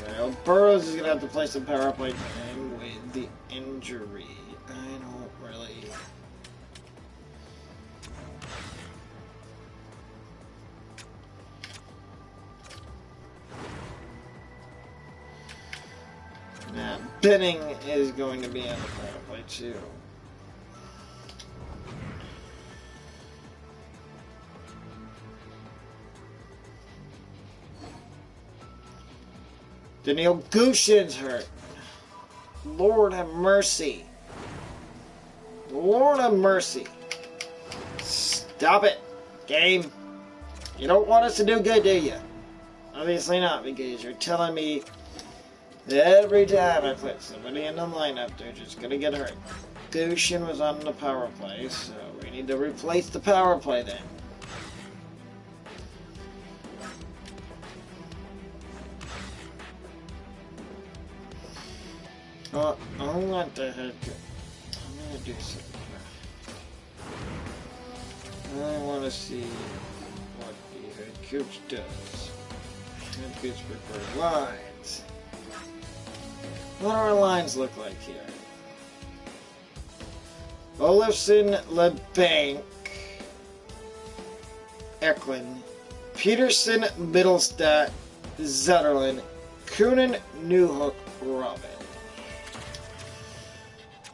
Kyle Burroughs is going to have to play some power play time with the injury. I don't really... Now, Benning is going to be on the power play too. Daniil Gushin's hurt. Lord have mercy. Lord have mercy. Stop it, game. You don't want us to do good, do you? Obviously not, because you're telling me that every time I put somebody in the lineup, they're just gonna get hurt. Gushin was on the power play, so we need to replace the power play then. Oh, what the heck? I'm gonna do something here. I want to see what the head coach does. Head coach preferred lines. What do our lines look like here? Olofsson, LeBanc, Eklund, Peterson, Middlestat, Zetterlund, Kunin, Newhook, Robin.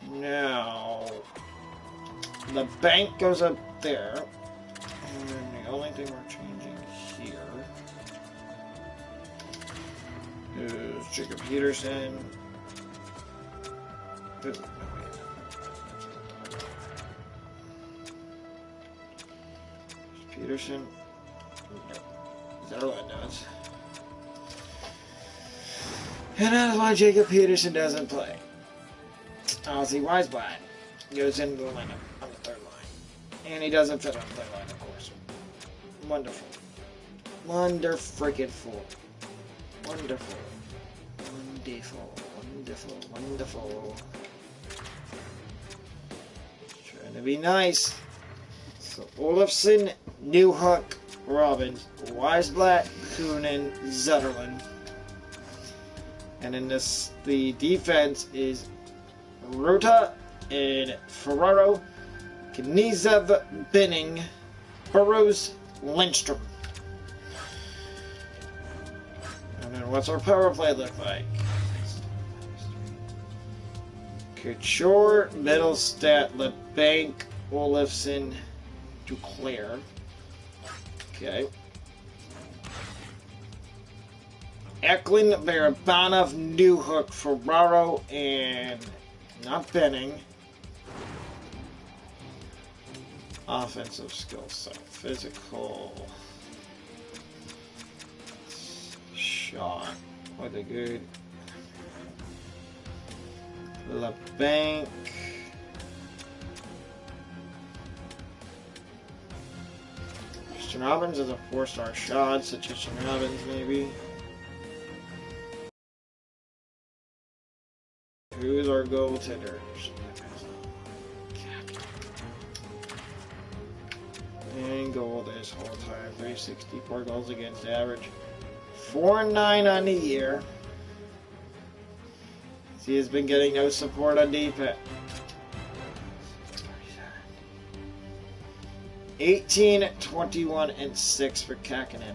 Now, the bank goes up there, and the only thing we're changing here is Jacob Peterson. Peterson. Zetterlund does. And that's why Jacob Peterson doesn't play. Ozzy Weisblatt goes into the lineup on the third line. And he doesn't fit on the third line, of course. Wonderful. Wonderful. Wonderful. Wonderful. Wonderful. Wonderful. Trying to be nice. So Olofsson, Newhook, Robbins, Weisblatt, Kunin, Zetterlund. And in this, the defense is Ruta and Ferraro, Knizev, Benning, Burroughs, Lindstrom. And then what's our power play look like? Couture, Middlestat, LeBanc, Olofsson, Duclair. Okay. Eklund, Barabanov, Newhook, Ferraro, and not Benning. Offensive skill set. Physical. Shot. With a good. LeBanc. Baskin Robbins is a 4-star shot. Situation Robbins, maybe. Who's our goaltenders? And goal this whole time. 364 goals against average. 4.9 on the year. He has been getting no support on defense. 18, 21, and 6 for Kakkonen.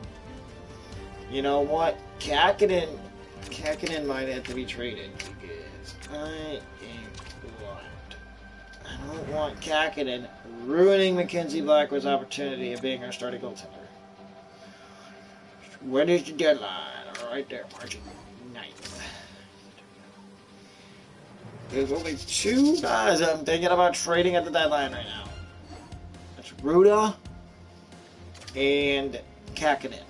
You know what? Kakkonen might have to be traded because I don't want Kakkonen ruining Mackenzie Blackwood's opportunity of being our starting goaltender. When is the deadline? Right there, March 9th. There's only 2 guys I'm thinking about trading at the deadline right now. That's Ruda and Kakkonen.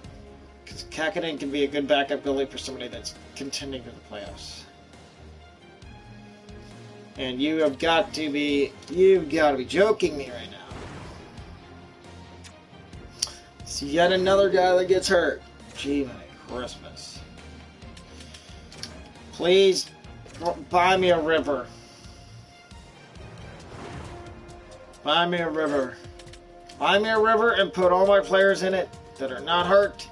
Because Kakkonen can be a good backup goalie for somebody that's contending for the playoffs. And you've got to be joking me right now. See yet another guy that gets hurt. Gee, my Christmas. Please buy me a river. Buy me a river. Buy me a river and put all my players in it that are not hurt.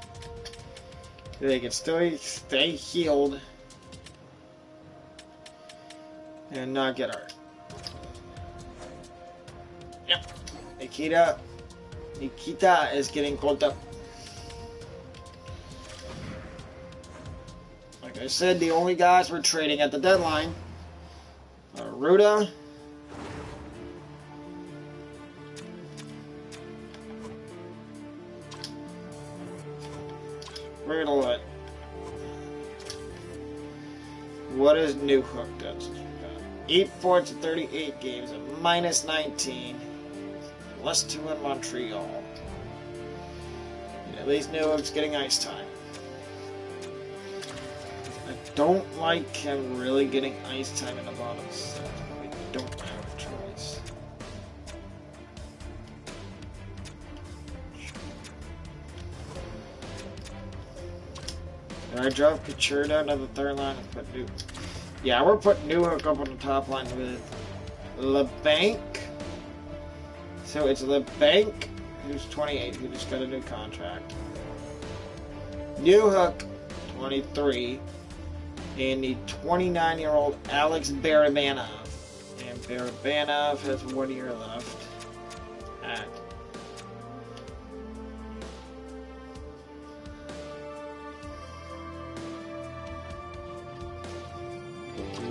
They can still stay healed and not get hurt. Yep. Nikita is getting called up. Like I said, the only guys we're trading at the deadline are Ruda, we're gonna let. What is Newhook does? 8 points in 38 games, a minus 19, plus 2 in Montreal. And at least Newhook's getting ice time. I don't like him really getting ice time in the bottom set. We don't have a choice. Did I drop Couture down to the third line and put New? Yeah, we're putting Newhook up on the top line with LeBanc. So it's LeBanc, who's 28, who just got a new contract. Newhook, 23. And the 29-year-old Alex Barabanov. And Barabanov has 1 year left at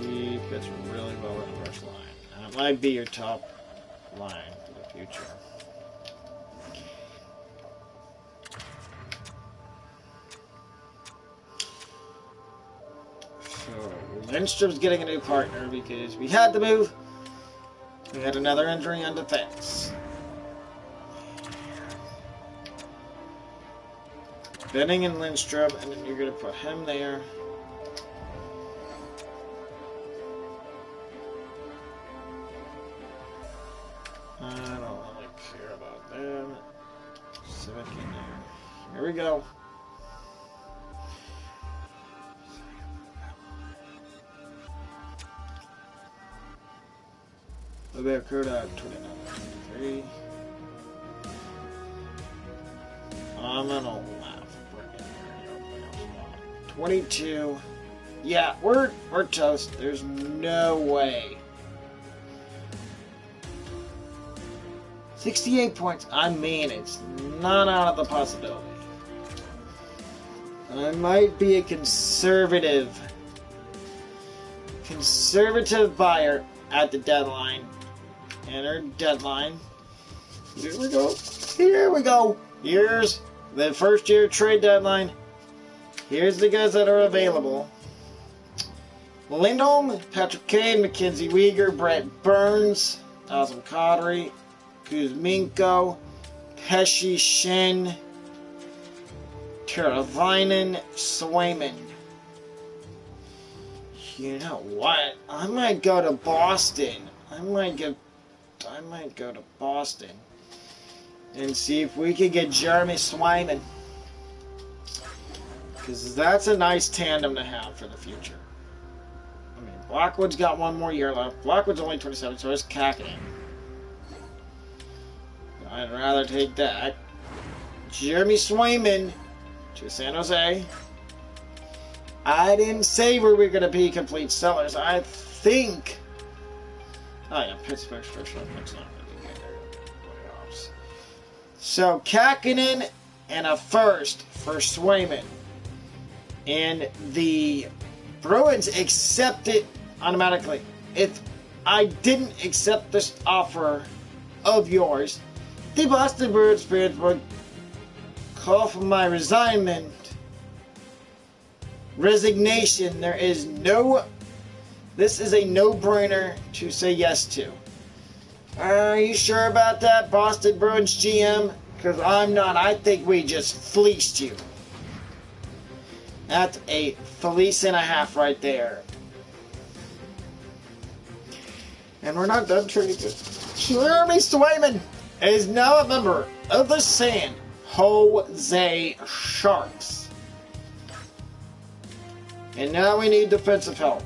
he fits really well in the first line. And it might be your top line for the future. So Lindstrom's getting a new partner because we had to move. We had another injury on defense. Benning and Lindstrom, and then you're going to put him there. I don't really care about them. Civic in there. Here we go. The Barracuda 29, 23. I'm gonna laugh. 22. Yeah, we're toast. There's no way. 68 points. I mean, it's not out of the possibility. I might be a conservative buyer at the deadline. Enter deadline. Here we go. Here we go. Here's the first year trade deadline. Here's the guys that are available. Lindholm, Patrick Kane, Mackenzie Weegar, Brett Burns, Nazem Kadri, Kuzminko, Pesci, Shen, Teravainen, Swayman. You know what? I might go to Boston. I might go to Boston and see if we can get Jeremy Swayman. Because that's a nice tandem to have for the future. I mean, Blackwood's got one more year left. Blackwood's only 27, so is Kakinen. I'd rather take that. Jeremy Swayman to San Jose. I didn't say we were going to be complete sellers. I think... Oh yeah, Pittsburgh's first round pick's not going to be good. Playoffs. So, Kakinen and a first for Swayman. And the Bruins accept it automatically. If I didn't accept this offer of yours, the Boston Bruins fans would call for my resignation. There is no... This is a no-brainer to say yes to. Are you sure about that, Boston Bruins GM? Because I'm not. I think we just fleeced you. That's a fleece and a half right there. And we're not done trading this. Jeremy Swayman is now a member of the San Jose Sharks. And now we need defensive help.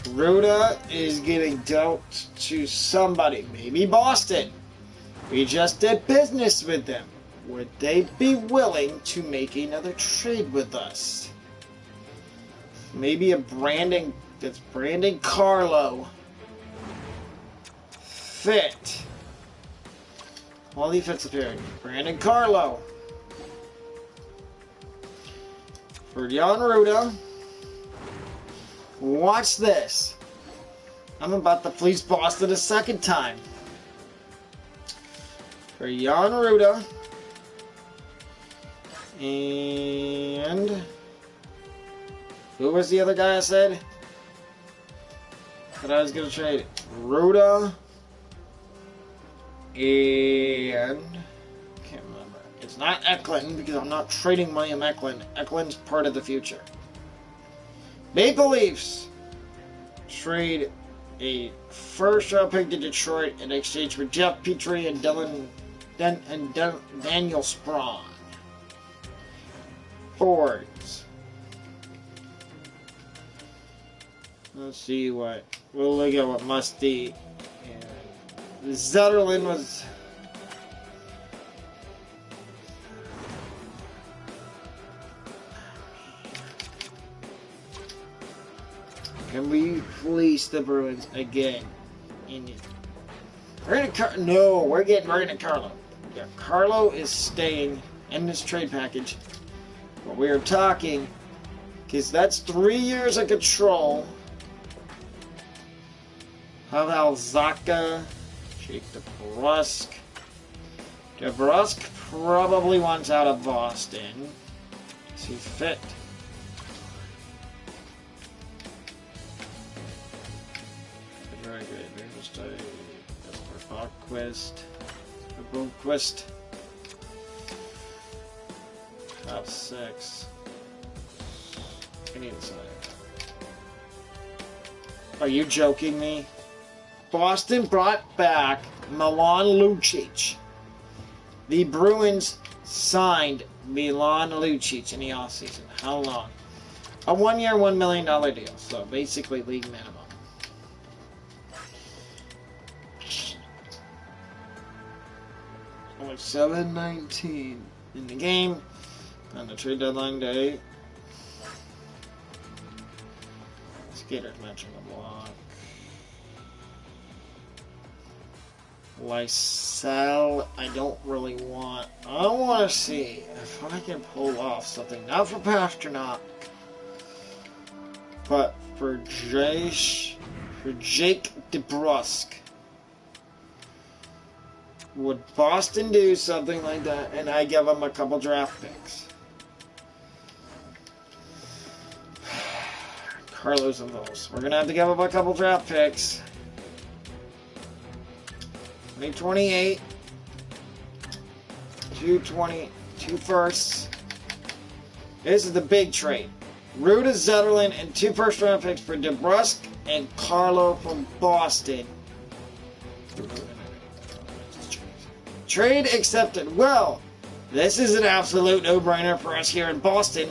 Ruda is getting dealt to somebody. Maybe Boston. We just did business with them. Would they be willing to make another trade with us? Maybe a Brandon... That's Brandon Carlo. Fit. All defensive pairing. Brandon Carlo. For Jan Ruda. Watch this. I'm about to fleece Boston a second time. For Jan Ruda. And... Who was the other guy I said that I was going to trade? Ruda. And... Can't remember. It's not Eklund because I'm not trading William Eklund. Eklund's part of the future. Maple Leafs trade a first-round pick to Detroit in exchange for Jeff Petrie and Daniel Sprong. Forwards. Let's see what. We'll look at what Musty and Zetterlund was. Can we fleece the Bruins again? No, we're getting Brandon Carlo. Yeah, Carlo is staying in this trade package. But we are talking, because that's 3 years of control. How about Zacha? Jake DeBrusk. DeBrusk probably wants out of Boston. Is he fit? Very good. Boomquist. Top 6. I need a sign. Are you joking me? Boston brought back Milan Lucic. The Bruins signed Milan Lucic in the offseason. How long? A 1-year, $1 million deal. So basically league minimum. Only 7:19 in the game on the trade deadline day. Skaters matching the block. Lysell, I don't really want. I want to see if I can pull off something. Not for Pasternak, but for Jake DeBrusk. Would Boston do something like that and I give them a couple draft picks? Carlos and those. We're going to have to give up a couple draft picks. 2028. 2 firsts. This is the big trade. Ruda, Zetterlund, and 2 first-round picks for DeBrusk and Carlo from Boston. Trade accepted. Well, this is an absolute no-brainer for us here in Boston.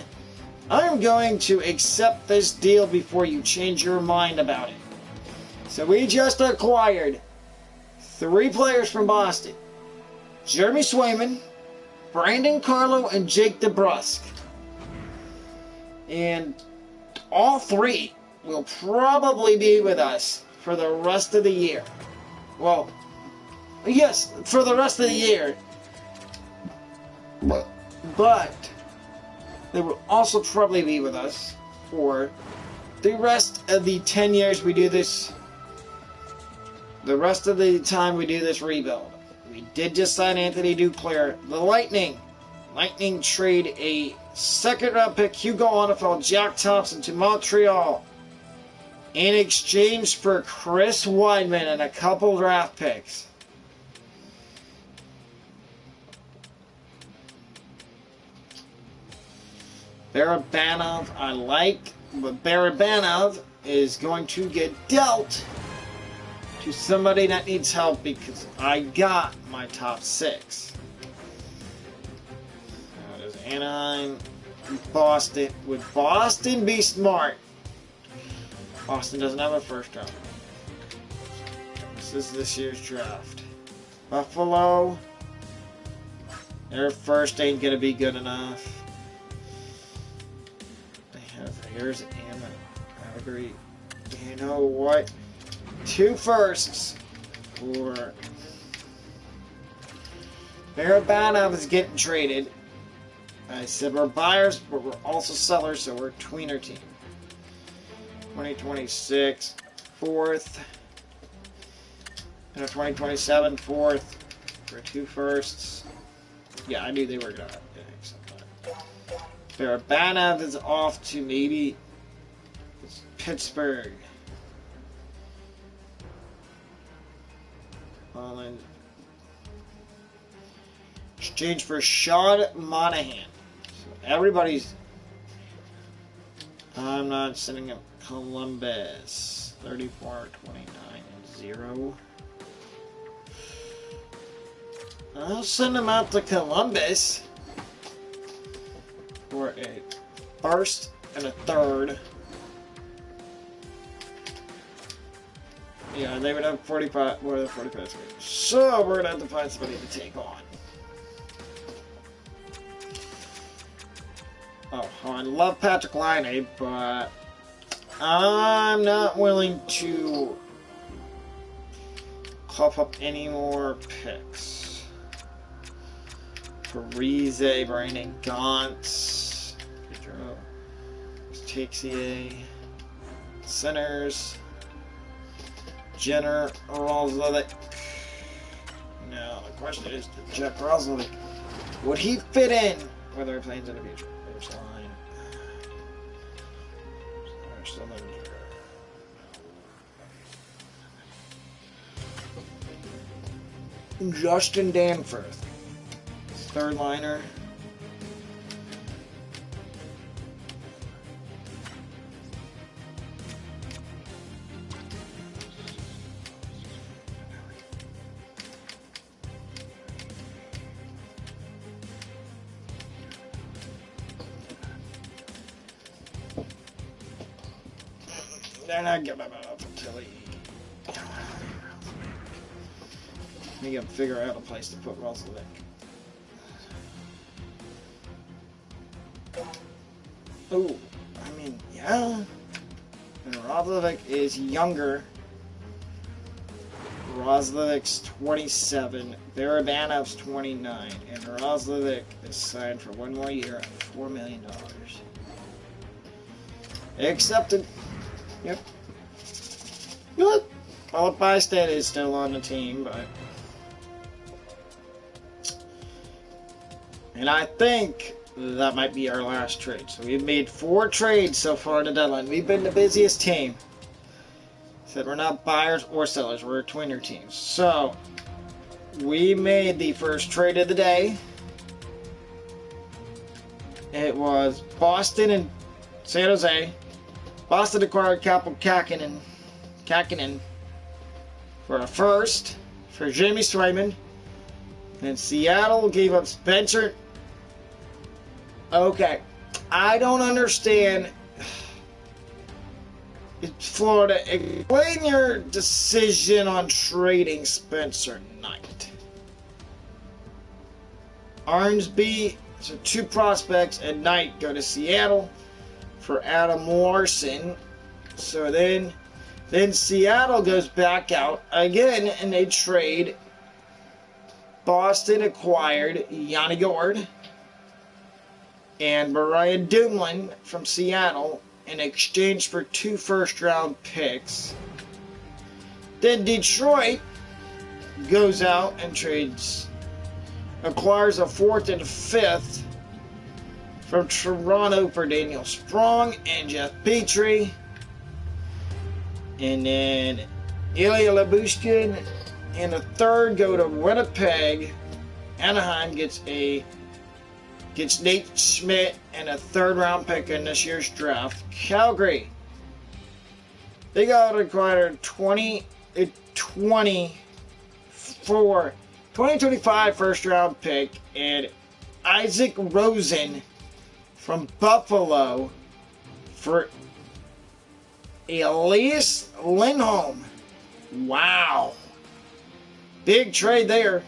I'm going to accept this deal before you change your mind about it. So we just acquired 3 players from Boston. Jeremy Swayman, Brandon Carlo, and Jake DeBrusk. And all 3 will probably be with us for the rest of the year. Well, yes, for the rest of the year. But they will also probably be with us for the rest of the 10 years we do this. The rest of the time we do this rebuild. We did just sign Anthony Duclair. The Lightning trade a 2nd-round pick, Hugo Onefeld, Jack Thompson to Montreal in exchange for Chris Weidman and a couple draft picks. Barabanov, I like, but Barabanov is going to get dealt to somebody that needs help because I got my top 6. Now there's Anaheim, Boston. Would Boston be smart? Boston doesn't have a first round. This is this year's draft. Buffalo, their first ain't gonna be good enough. Here's Anna. I agree. You know what? 2 firsts for Barabanov is getting traded. I said we're buyers, but we're also sellers, so we're a tweener team. 2026, 4th. And a 2027, 4th. For 2 firsts. Yeah, I knew they were gonna accept that. Barabanov is off to maybe Pittsburgh. Holland. Exchange for Sean Monahan. So everybody's. I'm not sending him Columbus. 34, 29, and 0. I'll send him out to Columbus for a 1st and a 3rd. Yeah, they would have 45, more than 45. So we're gonna have to find somebody to take on. Oh, I love Patrick Laine, but I'm not willing to cough up any more picks. Parise, Brandon Gauntz, Pedro Texier, centers, Jenner, Roslovic. Now the question is, did Jack Roslovic, would he fit in whether he plays in the future? There's the line. There's the line. Justin Danforth, 3rd liner. They're not giving him up until he. We gotta figure out a place to put Roslovic. Oh, I mean, yeah. And Roslovic is younger. Roslovic's 27. Barabanov's 29. And Roslovic is signed for 1 more year at $4 million. Accepted. Yep. Good. Philip Bystead is still on the team, but. And I think that might be our last trade. So we've made 4 trades so far in the deadline. We've been the busiest team. Said we're not buyers or sellers. We're a tweener team. So we made the first trade of the day. It was Boston and San Jose. Boston acquired Kaapo Kähkönen for a first for Jamie Swayman. And Seattle gave up Spencer. Okay. I don't understand. Florida, explain your decision on trading Spencer Knight. Arnsby, so 2 prospects, and Knight go to Seattle for Adam Larson. So then Seattle goes back out again, and they trade. Boston acquired Yanni Gourde and Brian Dumoulin from Seattle in exchange for 2 first-round picks. Then Detroit goes out and acquires a 4th and 5th from Toronto for Daniel Sprong and Jeff Petrie. And then Ilya Lyubushkin and a 3rd go to Winnipeg. Anaheim gets Nate Schmidt and a 3rd-round pick in this year's draft. Calgary, they got acquired 2025 first-round pick and Isaac Rosen from Buffalo for Elias Lindholm. Wow. Big trade there.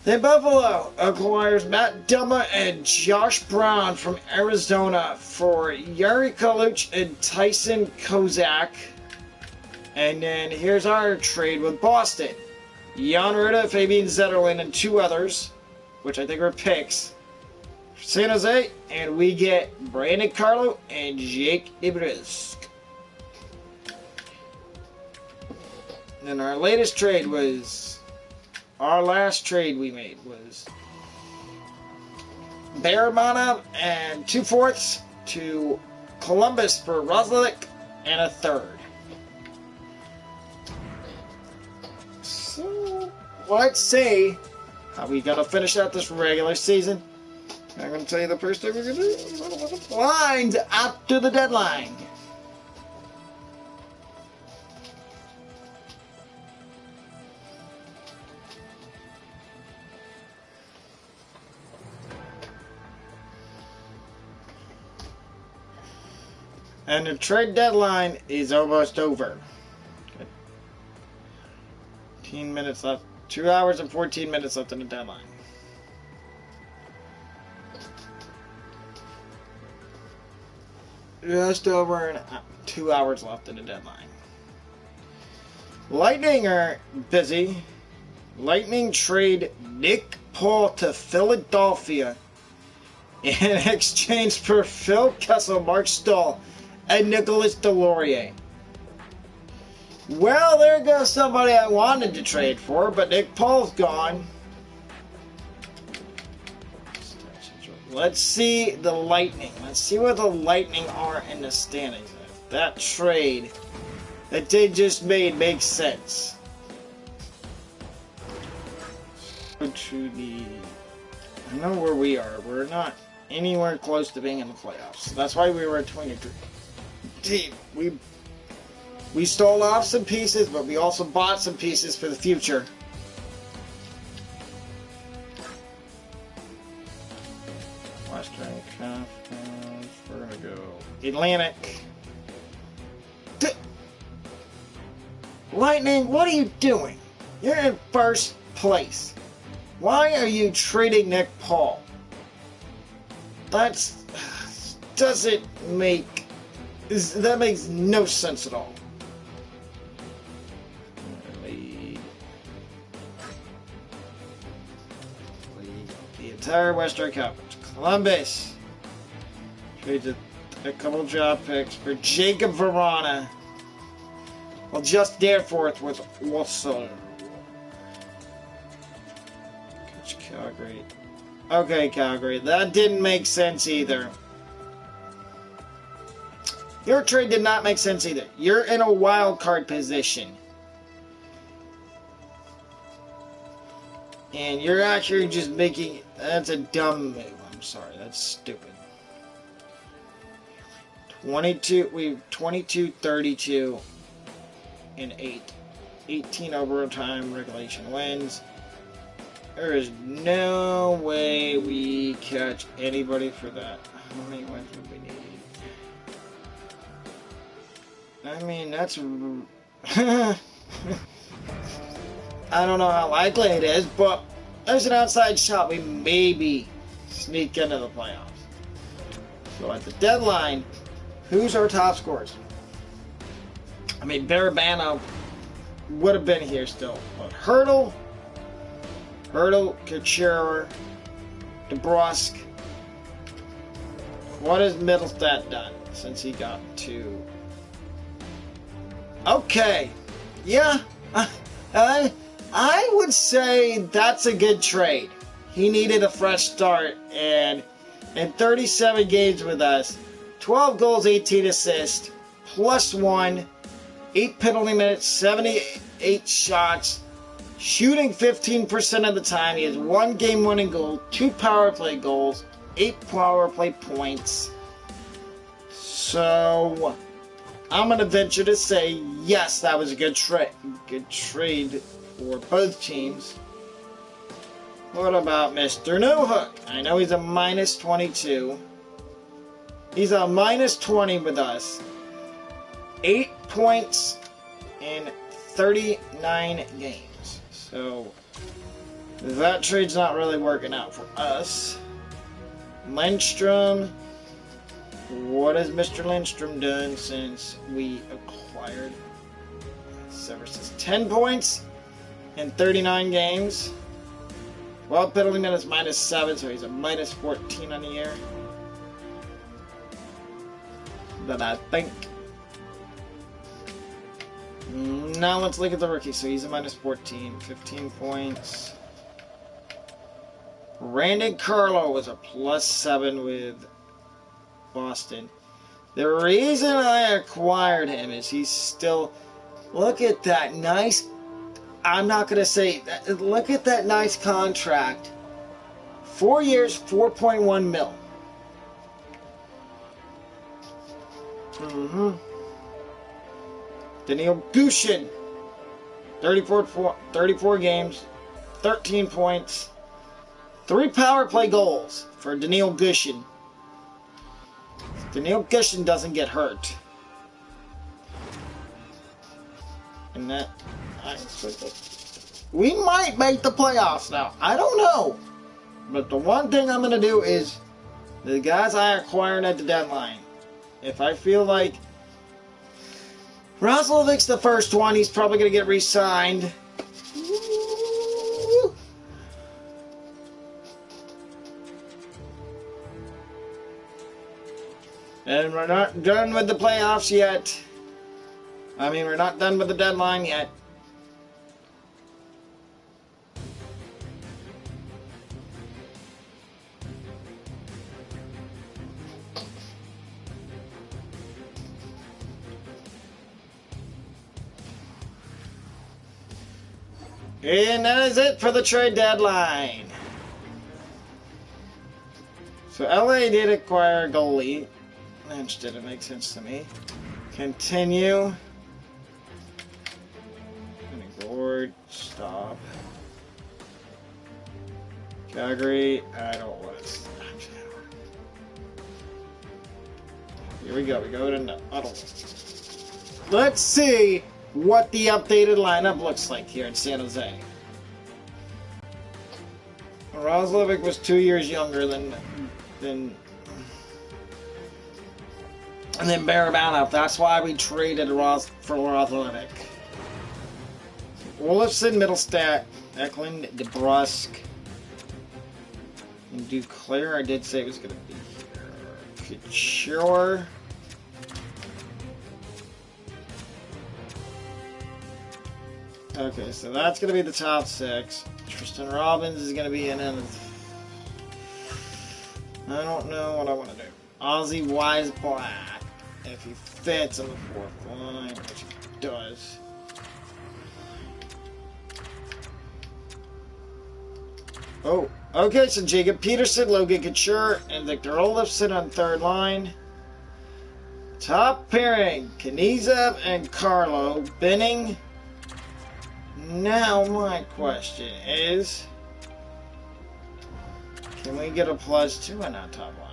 Then Buffalo acquires Matt Dumba and Josh Brown from Arizona for Yuri Kaluch and Tyson Kozak. And then here's our trade with Boston. Jan Rutta, Fabian Zetterlund, and 2 others, which I think are picks. San Jose, and we get Brandon Carlo and Jake Ibris. And our latest trade was, our last trade we made was Barabanov and 2/4 to Columbus for Roslovic and a 3rd. So, let's see how we gotta finish out this regular season. I'm gonna tell you the first thing we're gonna do. Lines after the deadline. And the trade deadline is almost over. 15 minutes left. 2 hours and 14 minutes left in the deadline. Just over 2 hours left in the deadline. Lightning are busy. Lightning trade Nick Paul to Philadelphia in exchange for Phil Kessel, Mark Stahl, and Nicolas Delorier. Well, there goes somebody I wanted to trade for, but Nick Paul's gone. Let's see the Lightning. Let's see where the Lightning are in the standings. If that trade that they just made makes sense. Go to the... I know where we are. We're not anywhere close to being in the playoffs. That's why we were at 23. Team, we stole off some pieces, but we also bought some pieces for the future. Western Conference. We're gonna go Atlantic. Lightning, what are you doing? You're in first place. Why are you trading Nick Paul? That makes no sense at all. Lead the entire Western Conference. Columbus trades a couple job picks for Jacob Verana. Well, just Danforth with Wassel. Calgary. Okay, Calgary. That didn't make sense either. Your trade did not make sense either. You're in a wild card position. And you're actually just making... That's a dumb move. I'm sorry. That's stupid. 22, 32, and 8. 18 overtime regulation wins. There is no way we catch anybody for that. How many wins would we need? I mean, that's... I don't know how likely it is, but there's an outside shot. We maybe sneak into the playoffs. So at the deadline, who's our top scorers? I mean, Barabano would have been here still, but Hurdle, Couture, DeBrusque. What has Middlestat done since he got to? Okay, yeah, I would say that's a good trade. He needed a fresh start, and in 37 games with us, 12 goals, 18 assists, +1, 8 penalty minutes, 78 shots, shooting 15% of the time. He has 1 game-winning goal, 2 power play goals, 8 power play points. So I'm going to venture to say, yes, that was a good trade for both teams. What about Mr. Newhook? I know he's a -22. He's a -20 with us. 8 points in 39 games. So that trade's not really working out for us. Lindstrom. What has Mr. Lindstrom done since we acquired Severus? 10 points in 39 games. Well, penalty minutes -7, so he's a -14 on the year. Then I think. Now let's look at the rookie. So he's a -14, 15 points. Brandon Carlo was a +7 with Boston. The reason I acquired him is he's still... Look at that nice... I'm not going to say... Look at that nice contract. 4 years, 4.1 mil. Daniil Gushin. 34 games. 13 points. 3 power play goals for Daniil Gushin. Daniil Gushin doesn't get hurt. And that... we might make the playoffs now. I don't know. But the one thing I'm going to do is the guys I acquired at the deadline. If I feel like Roslovic's the first one, he's probably going to get re-signed. And we're not done with the playoffs yet. I mean, we're not done with the deadline yet. And that is it for the trade deadline. So LA did acquire a goalie. Which didn't make sense to me. Continue. Board. Stop. Calgary. I don't want to. Here we go. We go to Ottawa. Let's see what the updated lineup looks like here in San Jose. Roslovic was 2 years younger than Barabano. That's why we traded for Roslovic. Olofsson, Middlestat, Eklund, DeBrusque, and Duclair. I did say it was going to be here. Couture. Okay, so that's going to be the top 6. Tristan Robbins is going to be in it. I don't know what I want to do. Ozzy Wise Black. If he fits on the 4th line, which he does. Oh, okay, so Jacob Peterson, Logan Couture, and Victor Olofsson on 3rd line. Top pairing, Kanizev and Carlo. Benning. Now my question is, Can we get a +2 on that top line?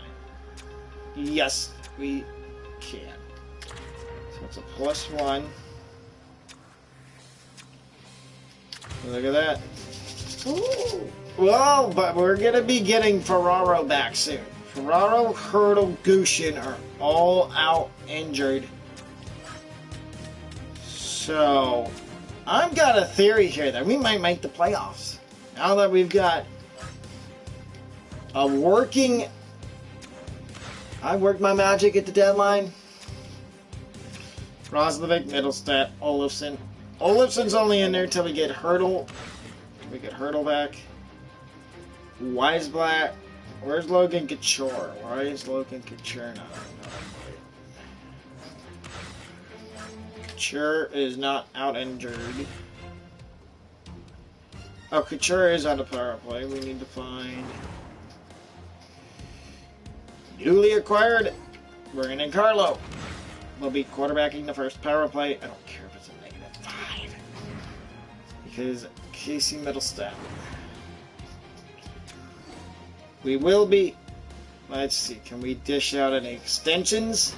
Yes, we can. So it's a +1. Look at that. Ooh. Well, but we're going to be getting Ferraro back soon. Ferraro, Hurdle, Gushin are all out injured. So, I've got a theory here that we might make the playoffs. Now that we've got a working... I worked my magic at the deadline. Roslovic, Middlestat, Olofsson. Olofsson's only in there till we get Hurdle. We get Hurdle back. Weisblatt. Where's Logan Couture? Why is Logan Couture not? Couture is not out injured. Oh, Couture is on the power play. We need to find newly acquired Brandon Carlo. Will be quarterbacking the first power play. I don't care if it's a -5 because Casey Middlestat. We will be. Let's see. Can we dish out any extensions?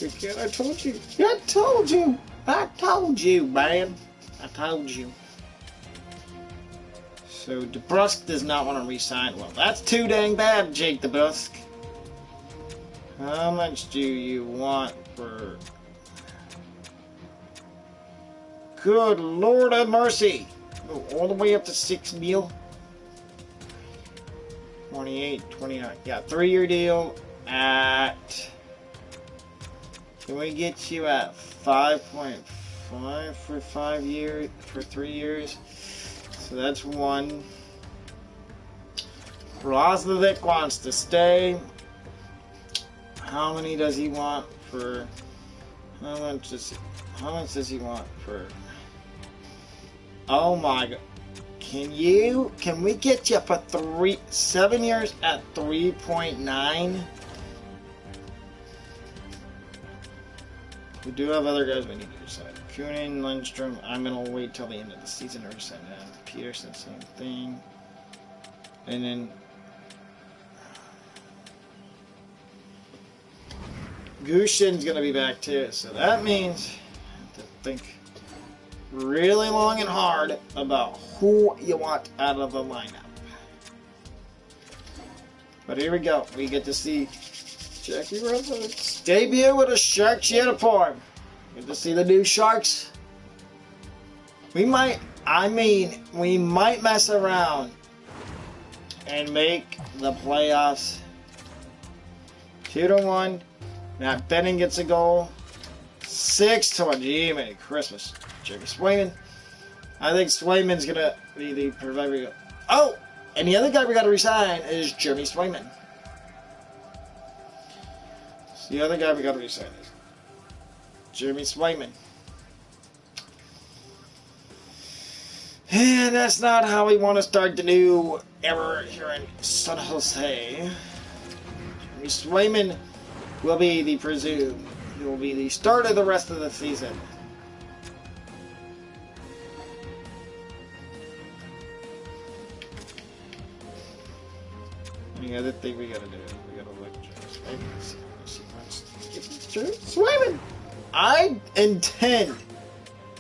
I told you. I told you. I told you, man. I told you. So DeBrusque does not want to re-sign. Well, that's too dang bad, Jake DeBrusque. How much do you want for? Good Lord have mercy! Go all the way up to $6 million. 28, 29. Yeah, 3-year deal at. Can we get you at 5.5 for 5 years? For 3 years? So that's 1. Roslovic wants to stay. How many does he want for? How much does he want for? Oh my God! Can we get you for 7 years at 3.9? We do have other guys we need to decide. Kunin, Lundstrom. I'm gonna wait till the end of the season to resign them. Peterson, same thing. And then Gushin's gonna be back too, so that means I have to think really long and hard about who you want out of the lineup. But here we go. We get to see Jackie Roberts debut with a Sharks uniform. Get to see the new Sharks. We might mess around and make the playoffs. 2-1. Matt Benning gets a goal. 6-1. Gee, Merry Christmas. Jeremy Swayman. I think Swayman's going to be the provider. Oh! And the other guy we got to resign is Jeremy Swayman. So the other guy we got to resign is Jeremy Swayman. And that's not how we want to start the new era here in San Jose. Jeremy Swayman will be the presumed. He will be the start of the rest of the season. The other thing we gotta do, we gotta look at Swayman. I intend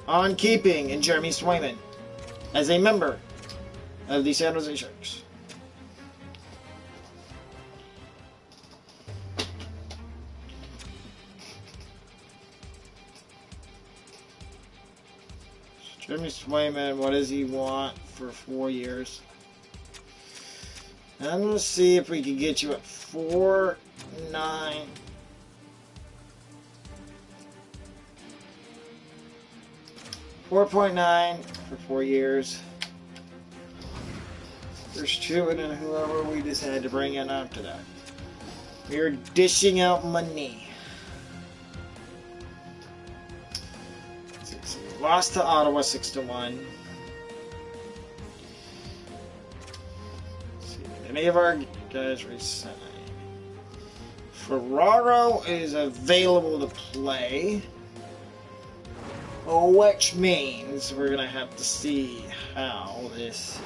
on keeping Jeremy Swayman as a member of the San Jose Sharks. Jeremy Swayman, what does he want for 4 years? I'm going to see if we can get you at 4.9. 4.9 for 4 years. There's 2, and then whoever we decide to bring in after that. We're dishing out money. So we lost to Ottawa 6-1. Any of our guys resign. Ferraro is available to play, which means we're gonna have to see how this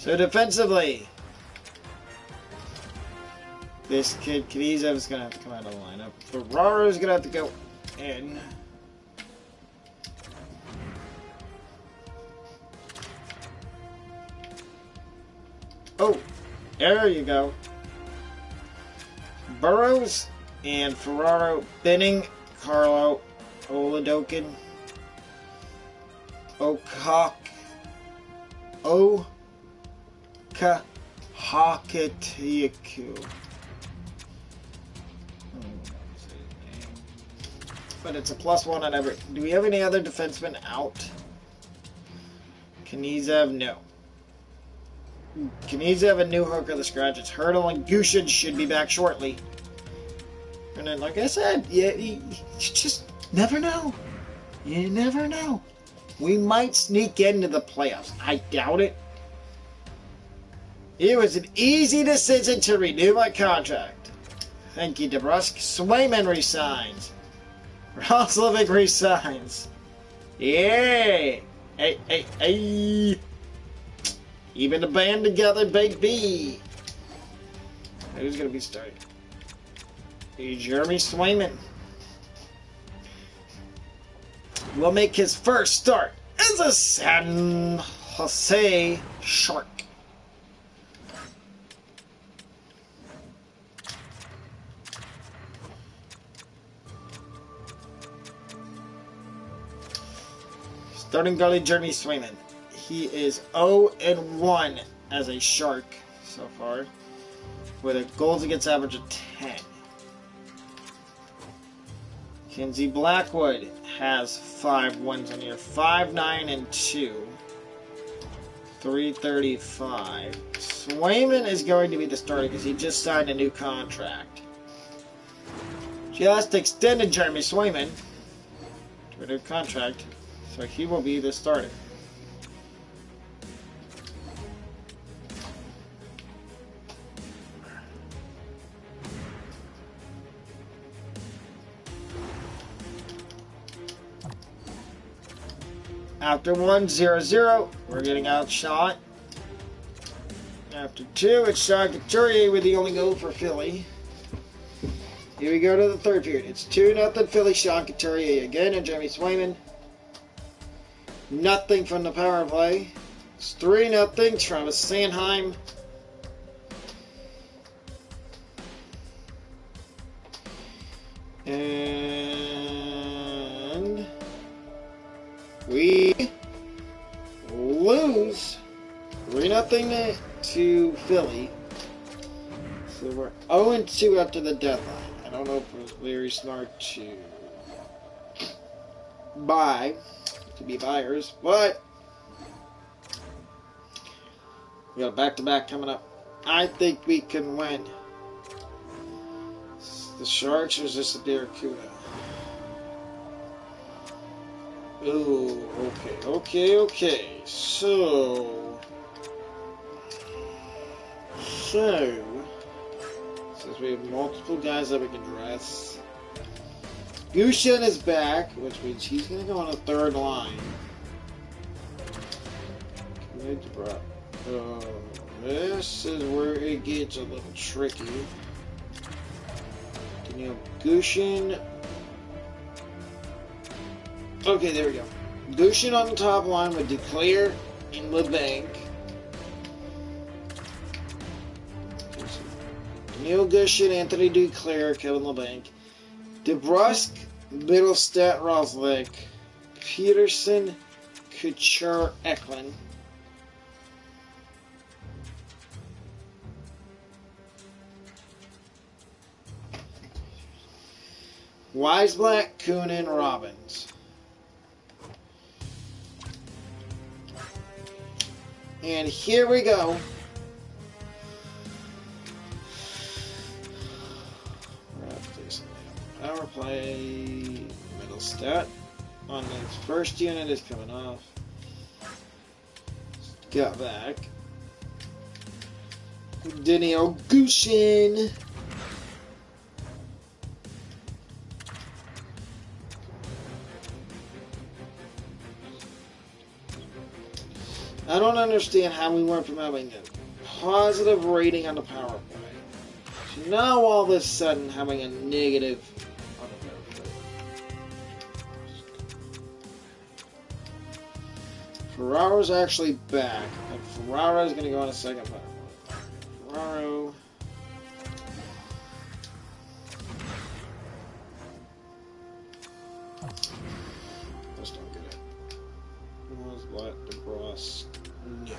So defensively, this kid Knizev is gonna have to come out of the lineup. Ferraro is gonna have to go in. Oh, there you go. Burrows and Ferraro, Benning, Carlo, Oladokin, Hakatiaku. But it's a +1 on every. Do we have any other defensemen out? Knizev, no. Knizev and Newhook are the scratches. Hurdle and Gushin should be back shortly. And then, like I said, you just never know. You never know. We might sneak into the playoffs. I doubt it. It was an easy decision to renew my contract. Thank you, DeBrusk. Swayman resigns. Roslovic resigns. Yay! Hey. Even the band together, baby. Who's going to be starting? Jeremy Swayman will make his first start as a San Jose Shark. Starting goalie Jeremy Swayman. He is 0-1 as a Shark so far, with a goals against average of 10. Kinsey Blackwood has 5 wins on year, 5-9-2, 335. Swayman is going to be the starter because he just signed a new contract. Just extended Jeremy Swayman to a new contract, so he will be the starter. After 1, 0-0, we're getting outshot. After 2, it's Sean Couturier with the only goal for Philly. Here we go to the third period. It's 2-0 Philly, Sean Couturier again, and Jeremy Swayman. Nothing from the power play. It's 3-0 Travis Sanheim. And we lose 3-0 to Philly. So we're 0-2 after the deadline. I don't know if it was very smart to be buyers, but we got a back-to-back coming up. I think we can win. The Sharks or is this the Barracuda? Ooh, okay. So since we have multiple guys that we can dress, Gushin is back, which means he's going to go on a third line. This is where it gets a little tricky. Daniel Gushin. Okay, there we go. Gushin on the top line with Duclair and LeBanc. Neil Gushin, Anthony Duclair, Kevin LeBanc. DeBrusk, Middlestat, Roslick, Peterson, Couture, Eklund. Weisblatt, Kunin, Robbins. And here we go. Power play, Middlestat on the first unit is coming off. Got back. Daniel Gushin. I don't understand how we went from having a positive rating on the power play to now all of a sudden having a negative on the power play. Ferraro's actually back, and Ferraro's going to go on a second power play. Ferraro. Let's not get it. Was what DeBrusque? No.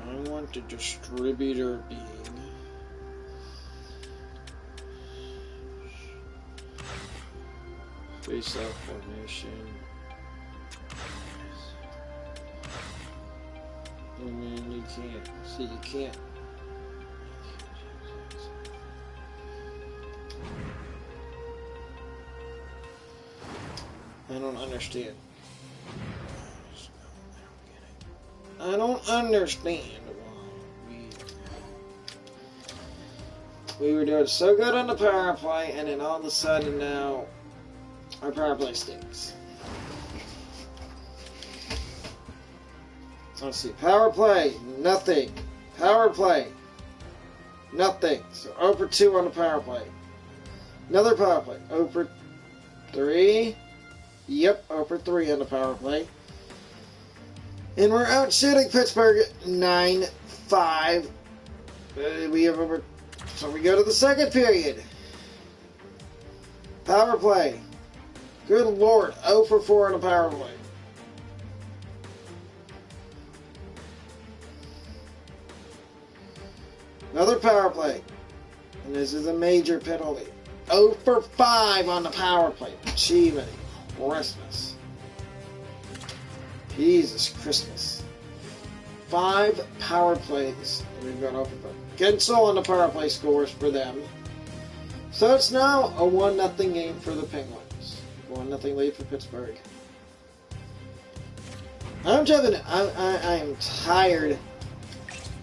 I want the distributor being. Face-off formation. And then you can't. See, you can't. I don't understand. I don't understand why we were doing so good on the power play, and then all of a sudden now our power play stinks. Let's see. Power play, nothing. Power play, nothing. So 0 for 2 on the power play. Another power play. 0 for 3. Yep, 0 for 3 on the power play. And we're outshooting Pittsburgh 9-5. We have over. So we go to the second period. Power play. Good Lord, 0 for 4 on the power play. Another power play. And this is a major penalty. 0 for 5 on the power play. Achieving Christmas. Jesus Christmas. 5 power plays. We've got over. Gensel on the power play scores for them. So it's now a 1-0 game for the Penguins. 1-0 lead for Pittsburgh. I'm tired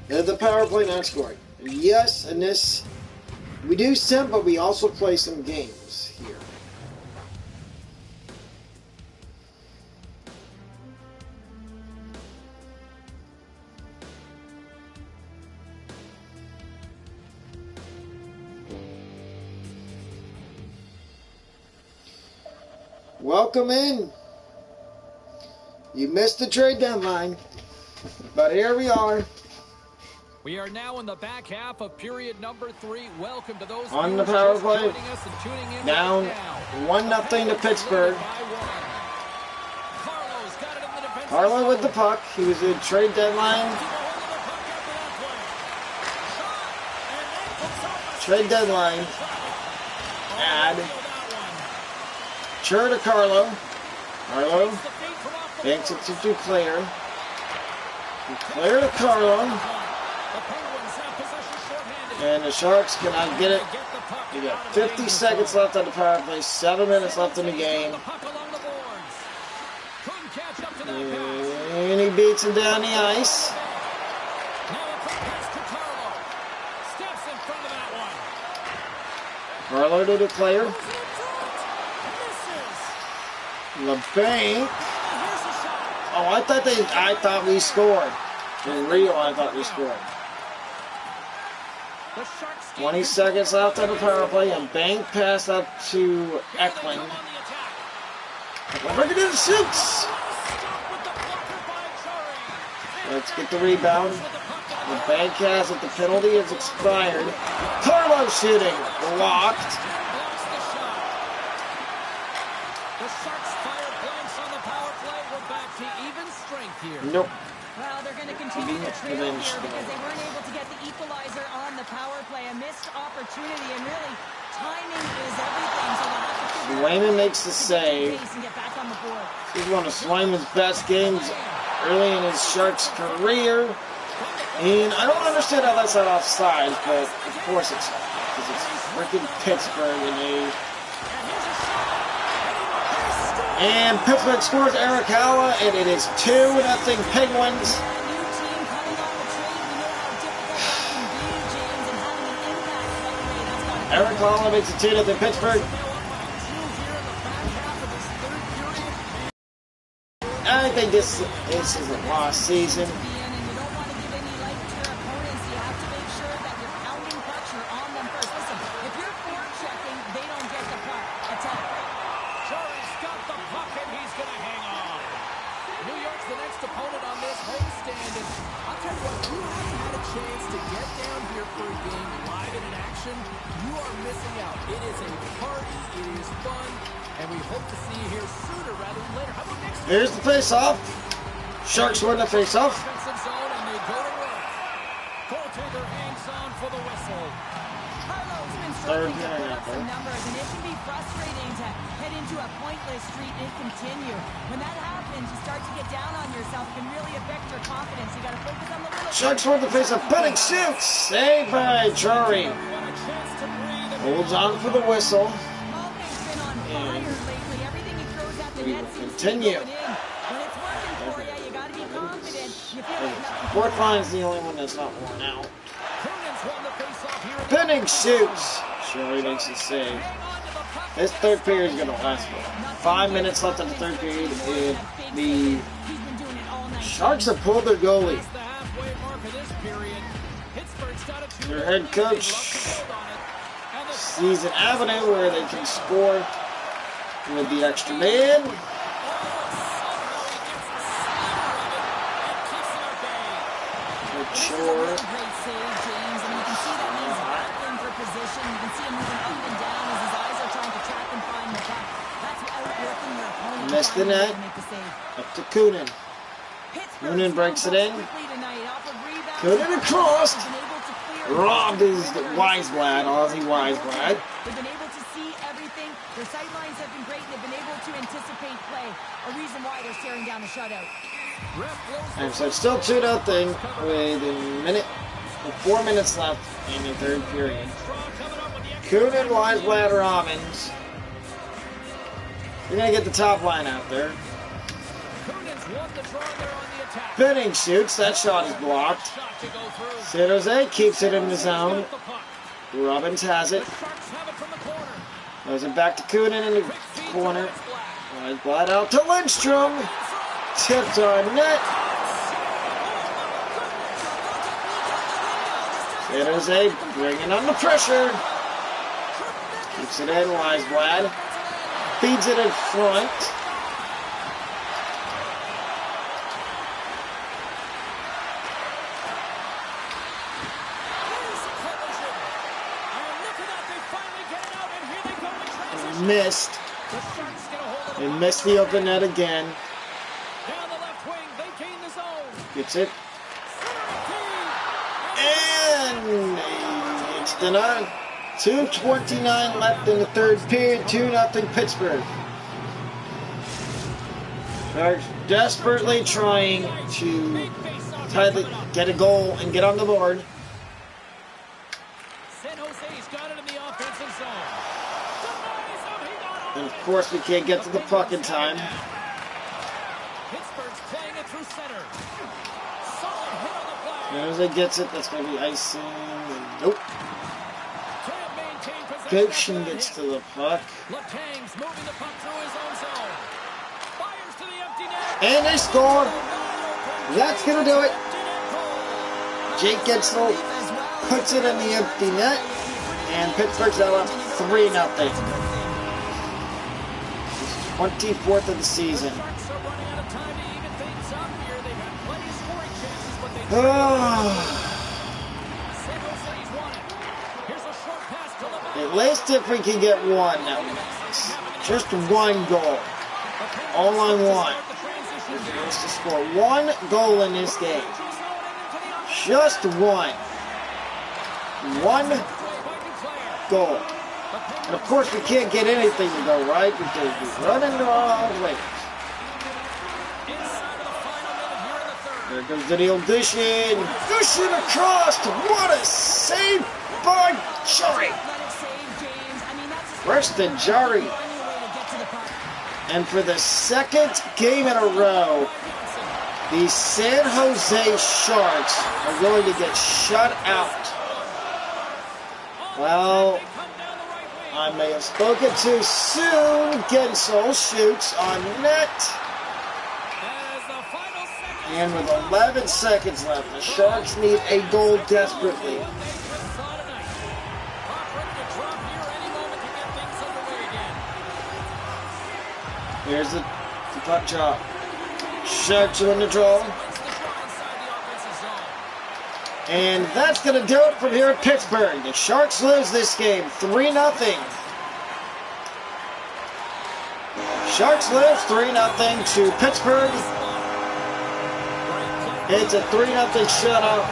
of the power play not scoring. Yes, and this we do sim, but we also play some games here. Welcome in. You missed the trade deadline, but here we are. We are now in the back half of period number 3. Welcome to those on the power play. joining us and tuning in Down right 1-0 to Pittsburgh. Carlo with the puck. He was in trade deadline. Trade deadline. Add. Chur to Carlo. Carlo. Banks it to Duclair. Duclair to Carlo. And the Sharks cannot get it. You got 50 seconds left on the power play, 7 minutes left in the game. And he beats him down the ice. Carlo to Duclair. LeBanc. Oh, I thought we scored. In Rio, I thought we scored. 20 seconds left on the power play, and Bank pass up to Eklund. We're gonna shoots. Let's get the rebound. The Bank has it. The penalty is expired. Carlo shooting blocked. The Sharks fire blanks on the power play. We're back to even strength here. Nope. Well, they're going to continue to trail here because they weren't able to get the equalizer on the power play. A missed opportunity, and really, timing is everything. So they'll have to figure Swayman makes the save. and get back on the board. This is one of Swayman's best games early in his Sharks career. And I don't understand how that's not offside, but of course it's not. Because it's freaking Pittsburgh and Pittsburgh scores Eric Halla, and it is 2-0 Penguins. Eric Halla makes it 2-0 Pittsburgh. I think this is a lost season. every game live and in action, you are missing out. It is a party, it is fun, and we hope to see you here sooner rather than later. How about next week? Here's the face-off. Sharks win the face-off. Offensive zone, and they go to work. Goaltender hangs on for the whistle. Carlo's been struggling to put up some numbers, and it can be frustrating to head into a pointless streak and continue. When that happens, you start to get down on yourself. It can really affect your confidence. You got to focus on the little. Sharks win the face-off. Penning shoots. Saved by Jarry. Holds on for the whistle. Malkin's been on fire lately. Everything he throws at the net seems to be Continue. going in. When it's working for you, you got to be confident. You feel like nothing. Fort Fine's the only one that's not worn out. Cronin's won the face-off here. Penning shoots. Jarry makes a save. This third period is going to last for 5 minutes left in the third period. And the He's been doing it all night. Sharks have pulled their goalie. Past the halfway mark of this period. Pittsburgh's got a 2-0 Their head coach lead on it. And the sees an avenue where they can score with the extra man. Sure. Great save, James. I mean, you can see that he's battling for position. You can see him moving up and down as his eyes are trying to track and find the puck. That's outworking your opponent. Missed the to net. make the save. Up to Kunin. Pittsburgh Noonan breaks it in. quickly tonight, off of rebounds. Kunin across. Been able to clear- Robbed is the Wiseblad, Ozzy Wiseblad. They've been able to see everything. Their sight lines have been great. They've been able to anticipate play. A reason why they're staring down the shutout. And so it's still 2-0 with a minute, 4 minutes left in the third period. Kunin, Wiseblad, Robbins. You're going to get the top line out there. Cronin's won the draw there on the attack. Penning shoots. That shot is blocked. Shot to go through. San Jose keeps it in the zone. The puck. Robbins has it. Sharks have it from the corner. Throws it back to Kunin in the corner. Wiseblad out to Lindstrom. Tipped on net. San Jose bringing on the pressure. Keeps it in. Wiseblad feeds it in front. Missed. They missed the open net again. Down the left wing, they gain the zone. Gets it. And it's denied. 2:29 left in the third period. 2-0 Pittsburgh. Sharks desperately trying to get a goal and get on the board. San Jose's got it in the offensive zone. Denies him, he got on And of course, we can't get to the puck in time. Pittsburgh's playing it through center. Solid hit on the flag. As soon as it gets it, that's going to be icing. Nope. Can't maintain possession. Goshen after that gets hit. to the puck. Letang's moving the puck through his own zone. Fires to the empty net. And they score. That's going to do it. Jake Gensel puts it in the empty net. And Pittsburgh's now up 3-0. 24th of the season. Sharks are running out of time to even things up here. They've had plenty of scoring chances, but they San Jose's won it. Here's a short pass to Laval. At least if we can get one, that would be nice. Just one goal. All I want is to score one goal in this game. Just one. One goal. And of course we can't get anything to go right because we're running the wrong way. There goes the Neil Gushin. Gushin across. What a save by Jarry. Worse than Jarry. And for the second game in a row, the San Jose Sharks are going to get shut out. Well, I may have spoken too soon. Gensel shoots on net. And with 11 seconds left, the Sharks need a goal desperately. Here's the puck drop. Sharks are in the draw. And that's going to do it from here at Pittsburgh. The Sharks lose this game 3-0. Sharks lose 3-0 to Pittsburgh. It's a 3-0 shutout.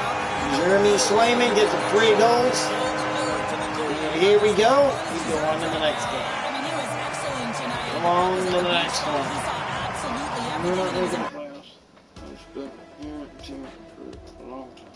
Jeremy Swayman gets 3 goals. And here we go. We go on to the next game. I mean, he was excellent tonight. Come on to the next He one. saw absolutely We're not everything. making the playoffs. I've been here team for a long time.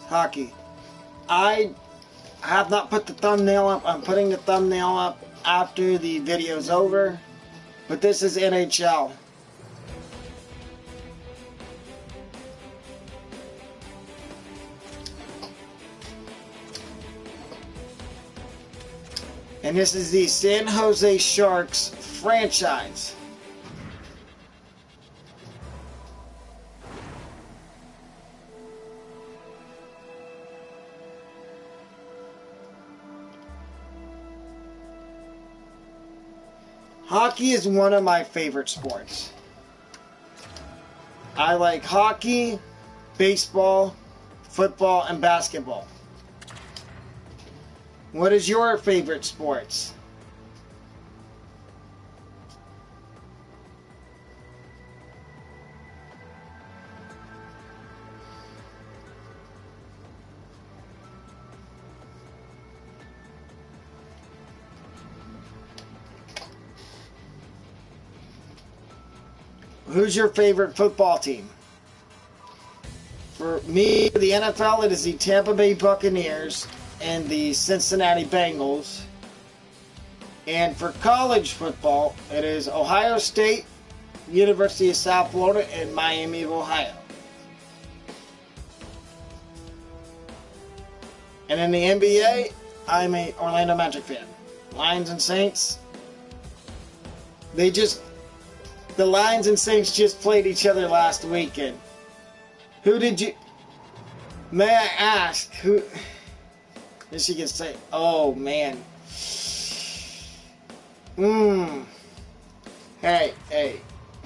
Hockey. I have not put the thumbnail up. I'm putting the thumbnail up after the video's over. But this is NHL. And this is the San Jose Sharks franchise. Hockey is one of my favorite sports. I like hockey, baseball, football, and basketball. What is your favorite sports? Who's your favorite football team? For me, the NFL, it is the Tampa Bay Buccaneers and the Cincinnati Bengals. And for college football, it is Ohio State, University of South Florida, and Miami of Ohio. And in the NBA, I'm a Orlando Magic fan. Lions and Saints, the Lions and Saints just played each other last weekend. May I ask, who... Michigan State, oh man. Hey.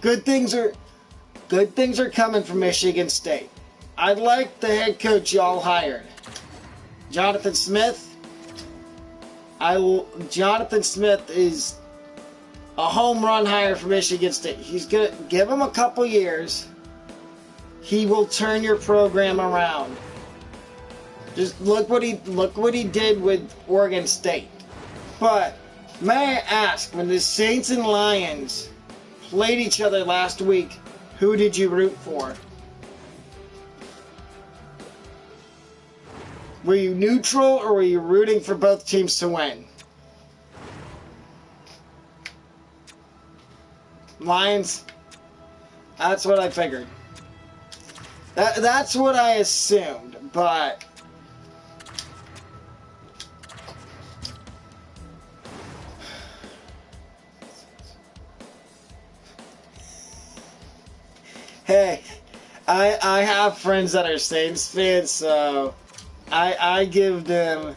Good things are coming from Michigan State. I like the head coach y'all hired. Jonathan Smith. Jonathan Smith is a home run hire for Michigan State. He's gonna give him a couple years. He will turn your program around. Just look what he did with Oregon State. But may I ask, when the Saints and Lions played each other last week, who did you root for? Were you neutral or were you rooting for both teams to win? Lions? That's what I figured. That's what I assumed, but... Hey, I have friends that are Saints fans, so I give them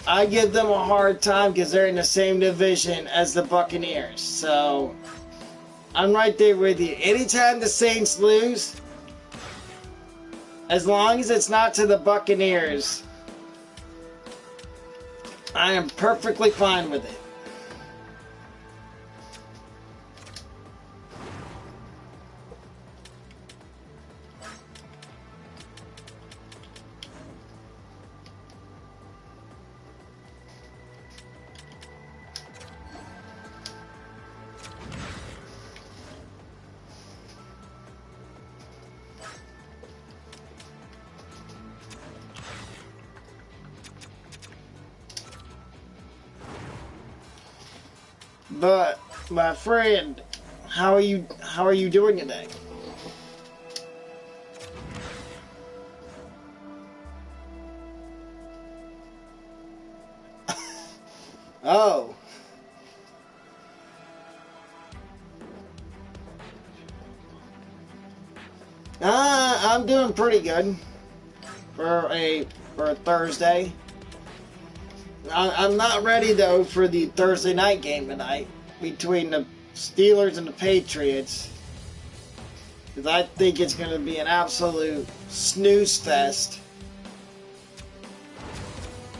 a hard time because they're in the same division as the Buccaneers. So I'm right there with you. Anytime the Saints lose, as long as it's not to the Buccaneers, I am perfectly fine with it. But my friend, how are you doing today? Oh. I'm doing pretty good for a Thursday. I'm not ready though for the Thursday night game tonight between the Steelers and the Patriots, because I think it's going to be an absolute snooze fest.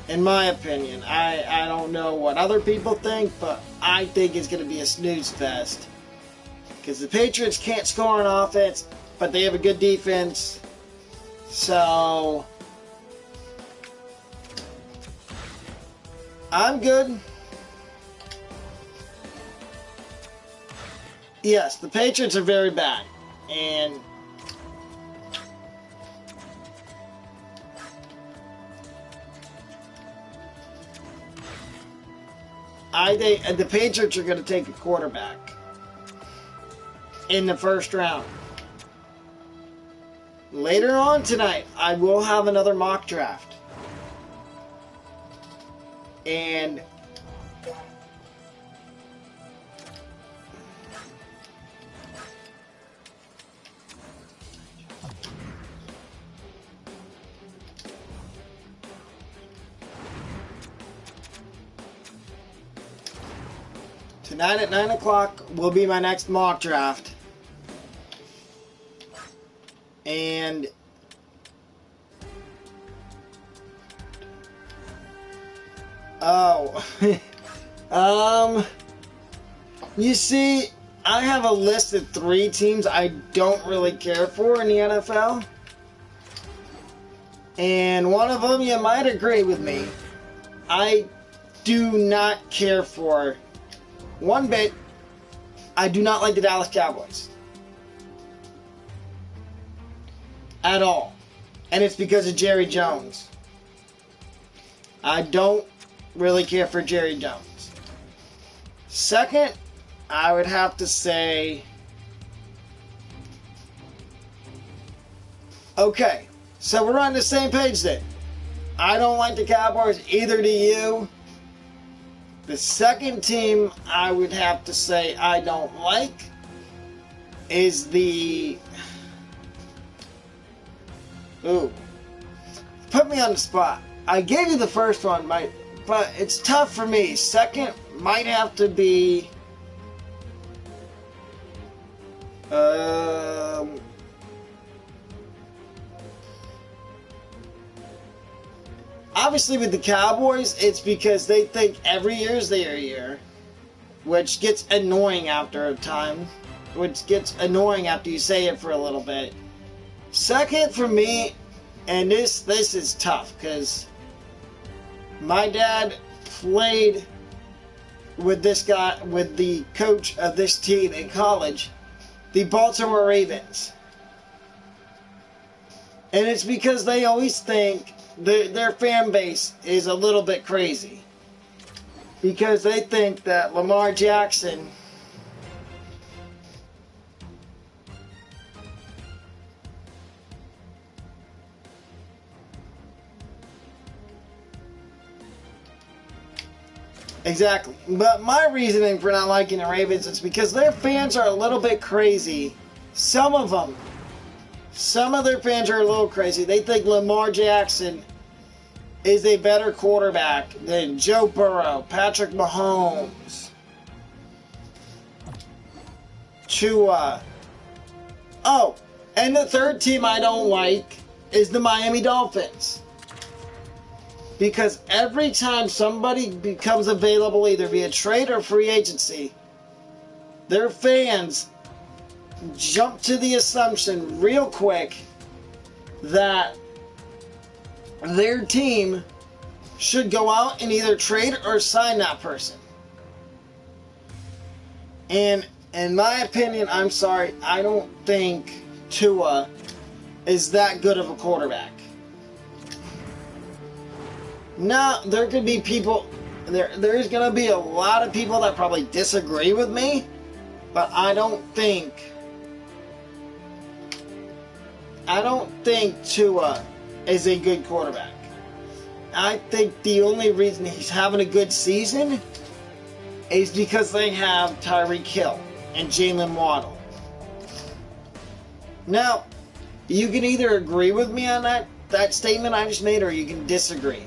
In my opinion, I don't know what other people think, but I think it's going to be a snooze fest. Because the Patriots can't score on offense, but they have a good defense. So, I'm good. Yes, the Patriots are very bad. And I think the Patriots are going to take a quarterback in the first round. Later on tonight, I will have another mock draft. And tonight at 9 o'clock will be my next mock draft. And you see, I have a list of 3 teams I don't really care for in the NFL. And one of them, you might agree with me, I do not care for one bit. I do not like the Dallas Cowboys. At all. And it's because of Jerry Jones. I don't really care for Jerry Jones. Second, I would have to say... Okay, so we're on the same page then. I don't like the Cowboys, either do you. The second team I would have to say I don't like is the... Ooh. Put me on the spot. I gave you the first one, but it's tough for me. Second might have to be... Obviously with the Cowboys, it's because they think every year is their year, which gets annoying after a time, which gets annoying after you say it for a little bit. Second for me, and this is tough because my dad played with this guy, with the coach of this team in college, the Baltimore Ravens. And it's because they always think their fan base is a little bit crazy. Because they think that Lamar Jackson Exactly. But my reasoning for not liking the Ravens is because their fans are a little bit crazy. Some of them. Some of their fans are a little crazy. They think Lamar Jackson is a better quarterback than Joe Burrow, Patrick Mahomes, Tua. Oh, and the third team I don't like is the Miami Dolphins. Because every time somebody becomes available, either via trade or free agency, their fans jump to the assumption real quick that their team should go out and either trade or sign that person. And in my opinion, I'm sorry, I don't think Tua is that good of a quarterback. Now, there could be people, there's going to be a lot of people that probably disagree with me, but I don't think Tua is a good quarterback. I think the only reason he's having a good season is because they have Tyreek Hill and Jalen Waddle. Now, you can either agree with me on that statement I just made, or you can disagree.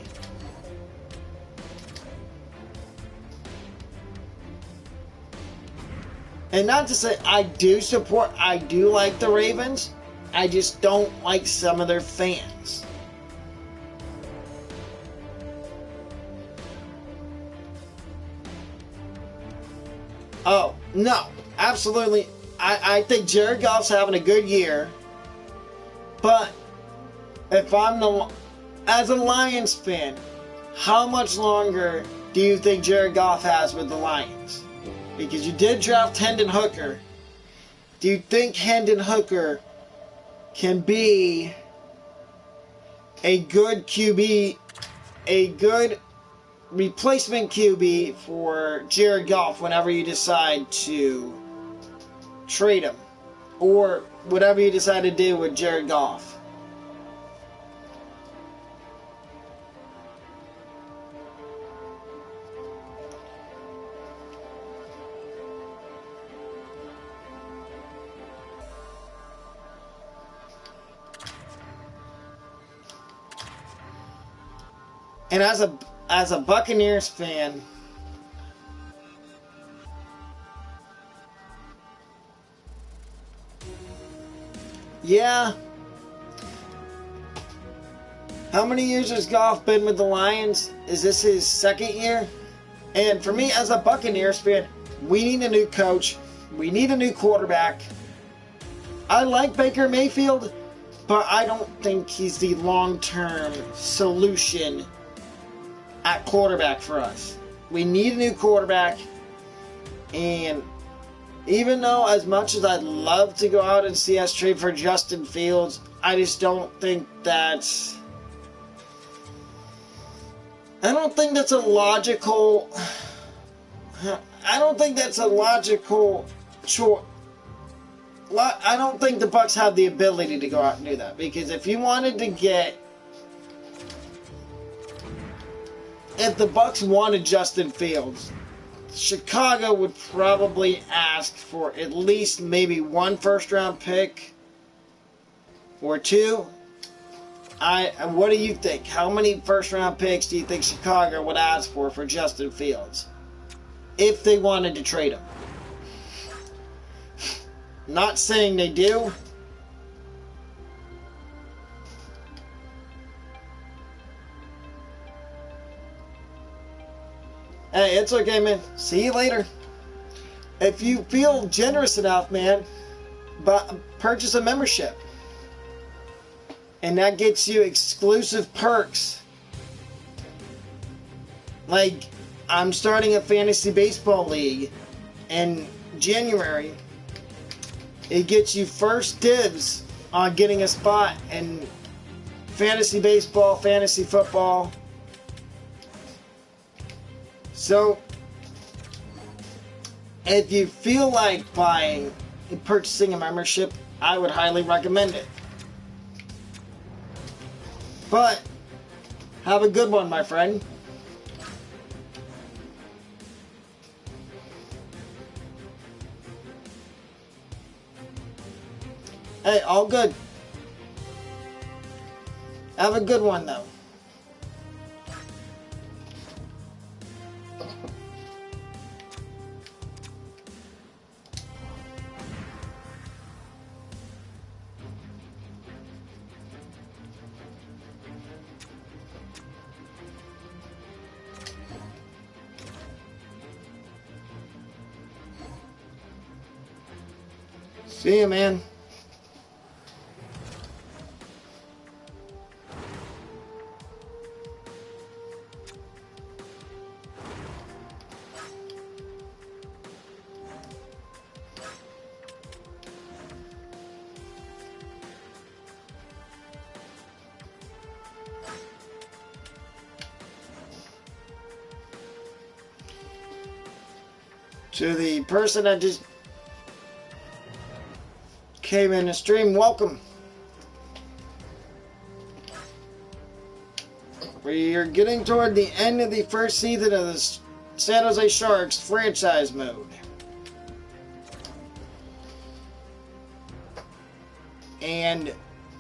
And not to say I do like the Ravens, I just don't like some of their fans. Oh, no, absolutely. I think Jared Goff's having a good year. But if as a Lions fan, how much longer do you think Jared Goff has with the Lions? Because you did draft Hendon Hooker. Do you think Hendon Hooker can be a good QB, a good replacement QB for Jared Goff whenever you decide to trade him? Or whatever you decide to do with Jared Goff? And as a Buccaneers fan, yeah. How many years has Goff been with the Lions? Is this his second year? And for me, as a Buccaneers fan, we need a new coach. We need a new quarterback. I like Baker Mayfield, but I don't think he's the long-term solution at quarterback for us. We need a new quarterback, and even though as much as I'd love to go out and see us trade for Justin Fields, I just don't think that's... I don't think that's a logical... I don't think that's a logical choice. I don't think the Bucs have the ability to go out and do that. Because if you wanted to get... If the Bucs wanted Justin Fields, Chicago would probably ask for at least maybe one first-round pick or two. What do you think? How many first-round picks do you think Chicago would ask for Justin Fields if they wanted to trade him? Not saying they do. Hey, it's okay, man. See you later. If you feel generous enough, man, but purchase a membership. And that gets you exclusive perks. Like, I'm starting a fantasy baseball league in January. It gets you first dibs on getting a spot in fantasy baseball, fantasy football. So, if you feel like purchasing a membership, I would highly recommend it. But, have a good one, my friend. Hey, all good. Have a good one, though. See you, man. To the person that just came in the stream, welcome. We are getting toward the end of the first season of this San Jose Sharks franchise mode. And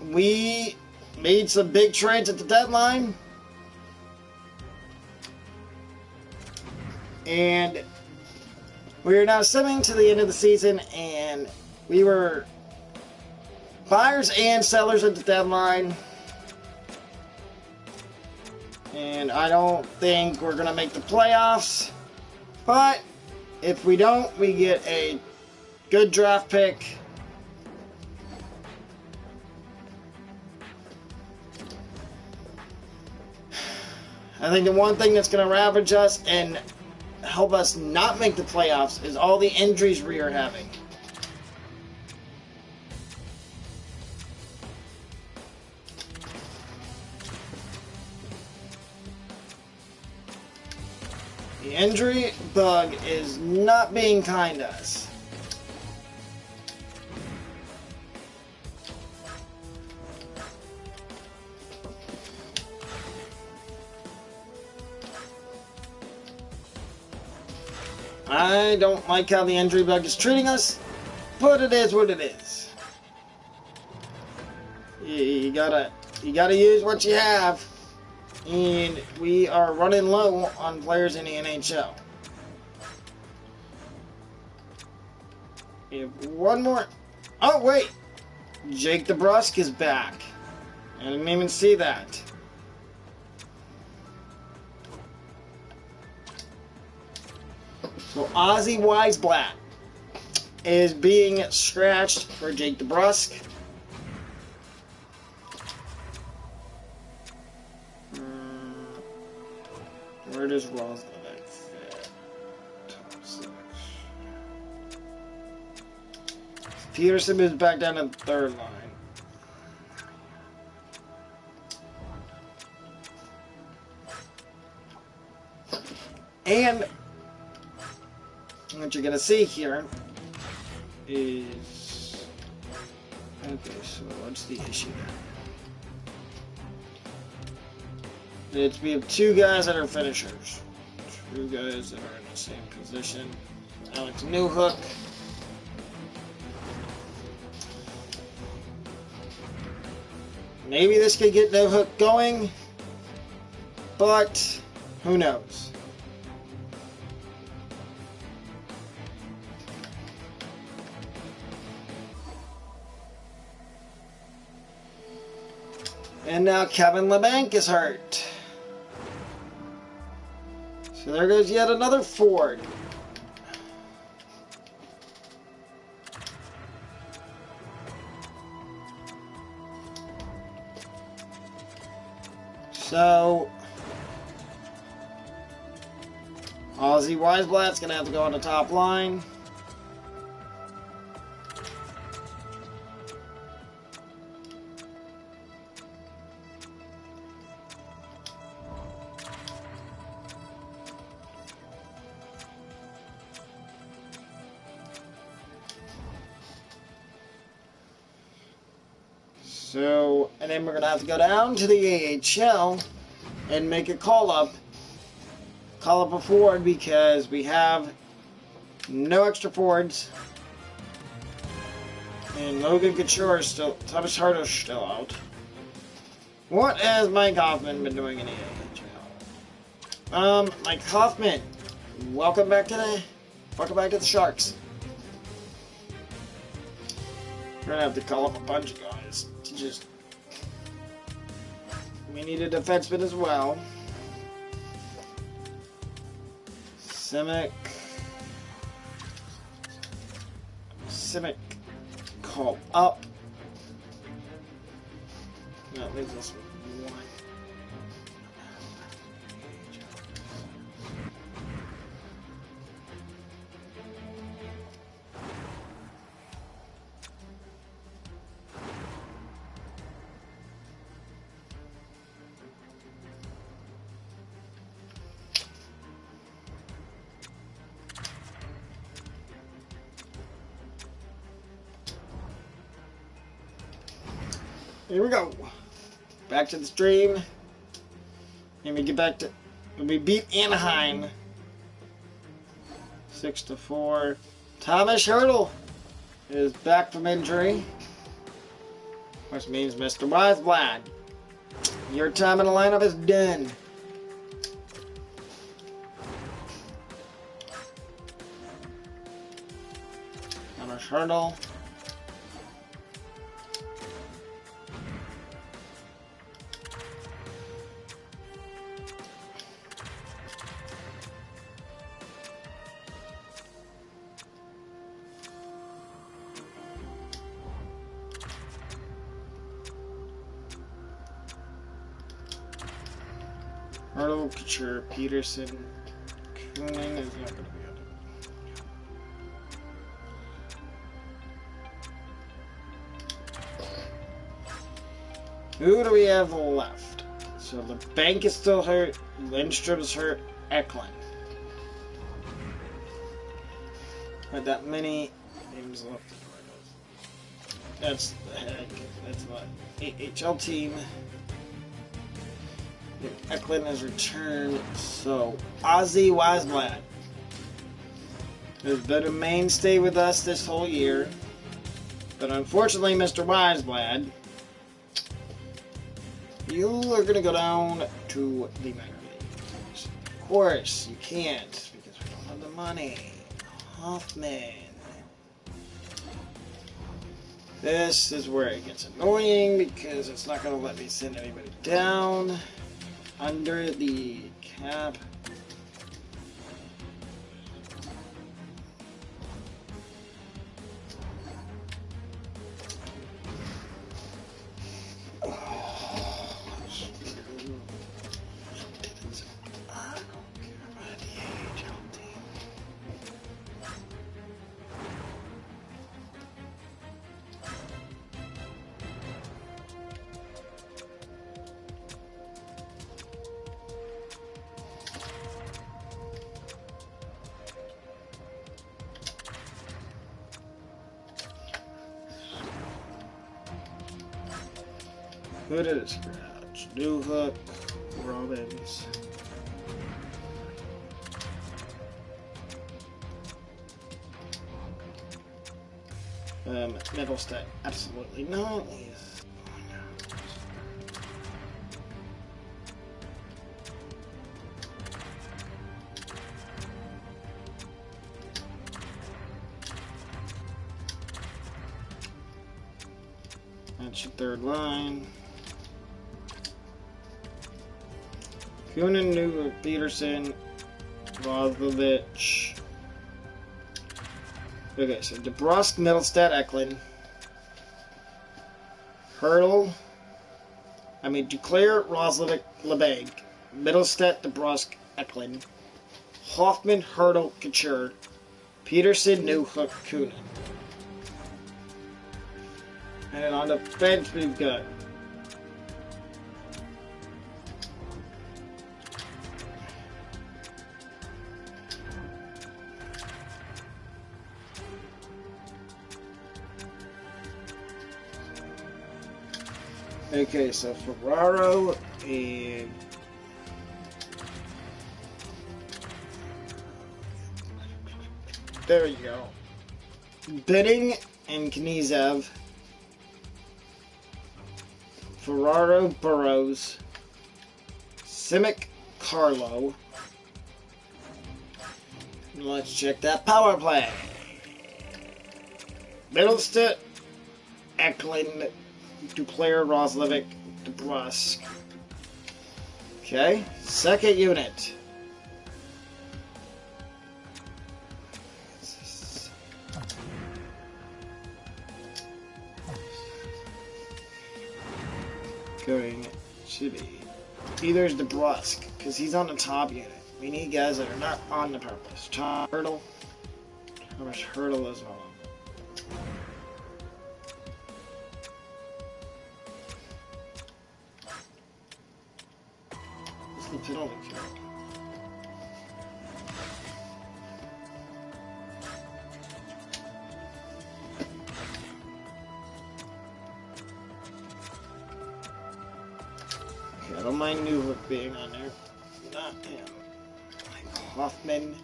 we made some big trades at the deadline. And we are now simming to the end of the season, and we were buyers and sellers at the deadline. And I don't think we're going to make the playoffs. But if we don't, we get a good draft pick. I think the one thing that's going to ravage us and help us not make the playoffs is all the injuries we are having. The injury bug is not being kind to us. I don't like how the injury bug is treating us, but it is what it is. You gotta use what you have, and we are running low on players in the NHL. If one more, oh wait, Jake DeBrusk is back. I didn't even see that. So Ozzy Weisblatt is being scratched for Jake DeBrusk. Where does Roslovic fit? Top 6. Peterson moves back down to the third line. And what you're gonna see here is, okay, so what's the issue there? It's, we have two guys that are finishers. Two guys that are in the same position. Alex Newhook. Maybe this could get Newhook going, but who knows? And now Kevin LeBanc is hurt. So there goes yet another Ford. So Ozzy Weisblatt's going to have to go on the top line. So, and then we're going to have to go down to the AHL and make a call-up a forward because we have no extra forwards. And Logan Couture is still, Thomas Hardo's still out. What has Mike Hoffman been doing in the AHL? Mike Hoffman, welcome back to the Sharks. We're going to have to call up a bunch of guys. We need a defenseman as well. Simic call up. That leaves us with one. Here we go. Back to the stream. And we get back to, we beat Anaheim 6-4. Thomas Hurdle is back from injury, which means Mr. Weisblad, your time in the lineup is done. Thomas Hurdle. Hurdle, Couture, Peterson, Kunin is not going to be on it. Who do we have left? So the bank is still hurt, Lindstrom's hurt, Eklund. Not that many names left. That's the heck. That's the AHL team. Eklund has returned, so Ozzy Weisblad has been a mainstay with us this whole year, but unfortunately, Mr. Weisblad, you are going to go down to the minor leagues. Of course, you can't, because we don't have the money. Hoffman. This is where it gets annoying, because it's not going to let me send anybody down under the cap. Who did it scratch? Newhook, Robbins. Middlestead, absolutely not. He's that's your third line. Kunin, Newhook, Peterson, Roslovich. Okay, so DeBrusk, Middlestead, Eklund. Hurdle. Duclair, Roslovic, LeBeg. Middlestead, DeBrusk, Eklund. Hoffman, Hurdle, Couture. Peterson, Newhook, Kunin. And then on the bench we've got okay, so Ferraro and there you go. Bidding and Knizev. Ferraro, Burrows. Simic, Carlo. Let's check that power play. Middlestead, Eklund, Duclair, Roslovic, DeBrusk. Okay, second unit. Going should be either DeBrusk, because he's on the top unit. We need guys that are not on the purpose. Tom Hurdle. How much Hurdle is on? It's an only kill. Okay, I don't mind Newhook being on there. Not him. Like Hoffman.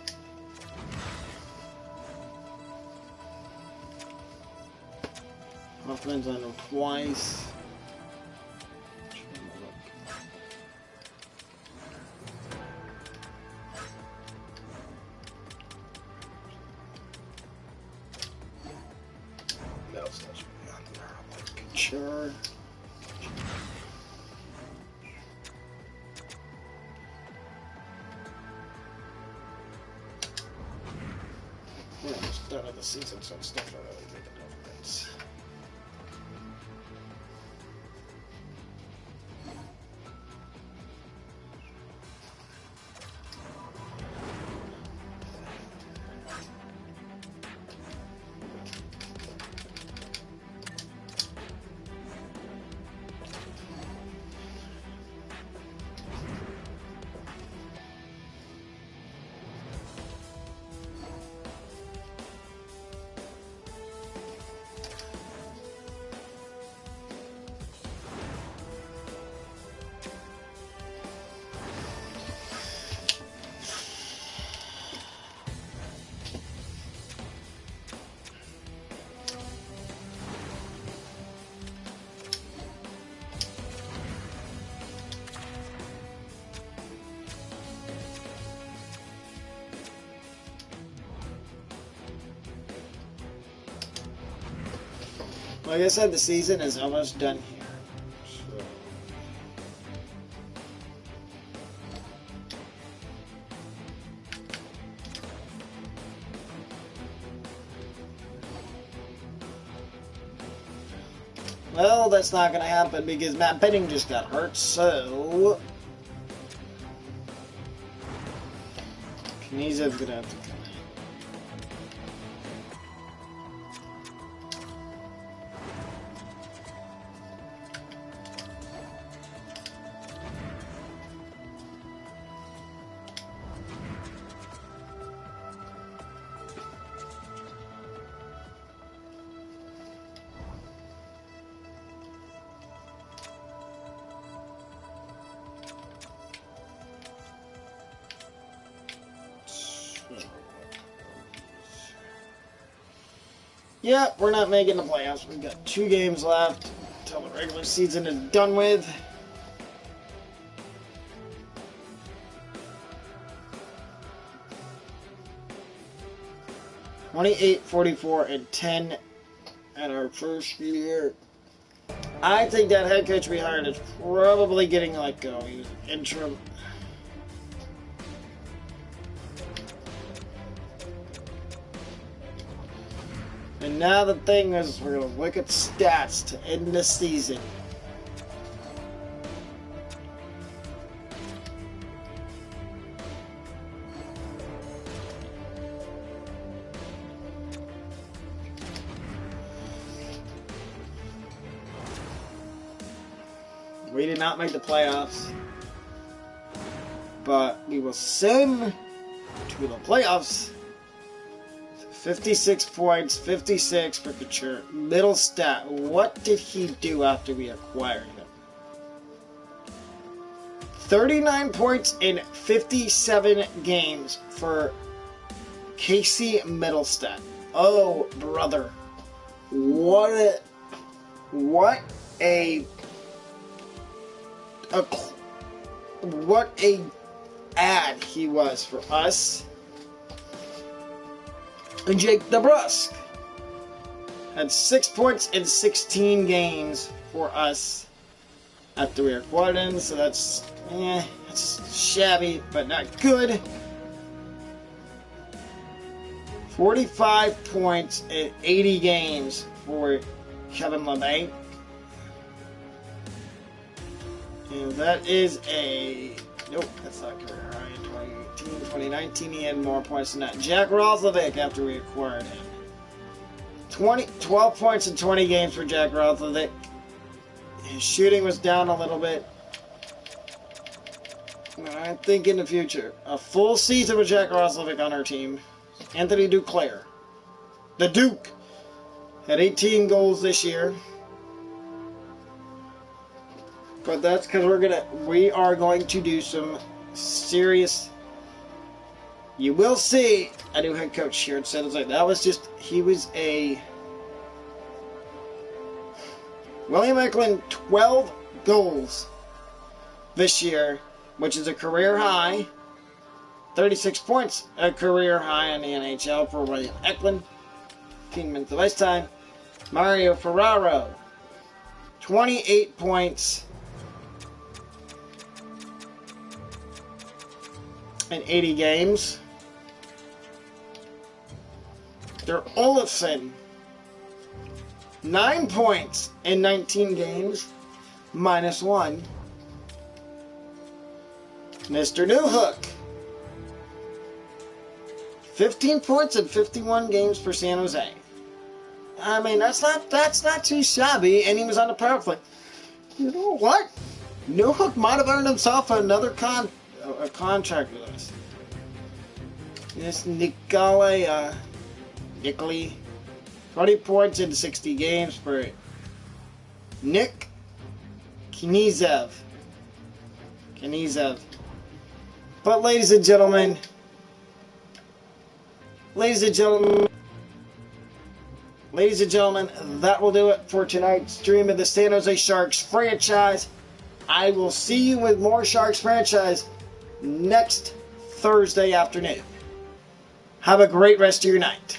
Hoffman's on him twice. Sure. We're almost done of the season, so it's not really making a difference. Like I said, the season is almost done here. So. Well, that's not going to happen because Matt Benning just got hurt, so Knizev's going to have to come in. Yeah, we're not making the playoffs. We've got 2 games left until the regular season is done with. $28, 44, and 10 at our first year. I think that head coach we hired is probably getting let go. He was interim. And now the thing is, we're going to look at stats to end the season. We did not make the playoffs, but we will send to the playoffs. 56 points, 56 for Couture. Little stat. What did he do after we acquired him? 39 points in 57 games for Casey Middlestat. Oh, brother. What a ad he was for us. And Jake DeBrusk had 6 points in 16 games for us after we acquired him, so that's shabby, but not good. 45 points in 80 games for Kevin LeBanc. And that is a... Nope, that's not career high. 2019, he had more points than that. Jack Roslovic, after we acquired him. 12 points in 20 games for Jack Roslovic. His shooting was down a little bit. I think in the future, a full season with Jack Roslovic on our team. Anthony Duclair, the Duke, had 18 goals this year. But that's because we are going to do some serious... You will see a new head coach here at San Jose. That was just, he was a William Eklund, 12 goals this year, which is a career high. 36 points, a career high in the NHL for William Eklund. 15 minutes of ice time. Mario Ferraro, 28 points in 80 games. Der Olofsson, 9 points in 19 games, -1. Mr. Newhook, 15 points in 51 games for San Jose. I mean, that's not too shabby, and he was on the power play. You know what? Newhook might have earned himself another contract with us. This Nikolai, 20 points in 60 games for Nick Knizev. But ladies and gentlemen, that will do it for tonight's stream of the San Jose Sharks franchise. I will see you with more Sharks franchise next Thursday afternoon. Have a great rest of your night.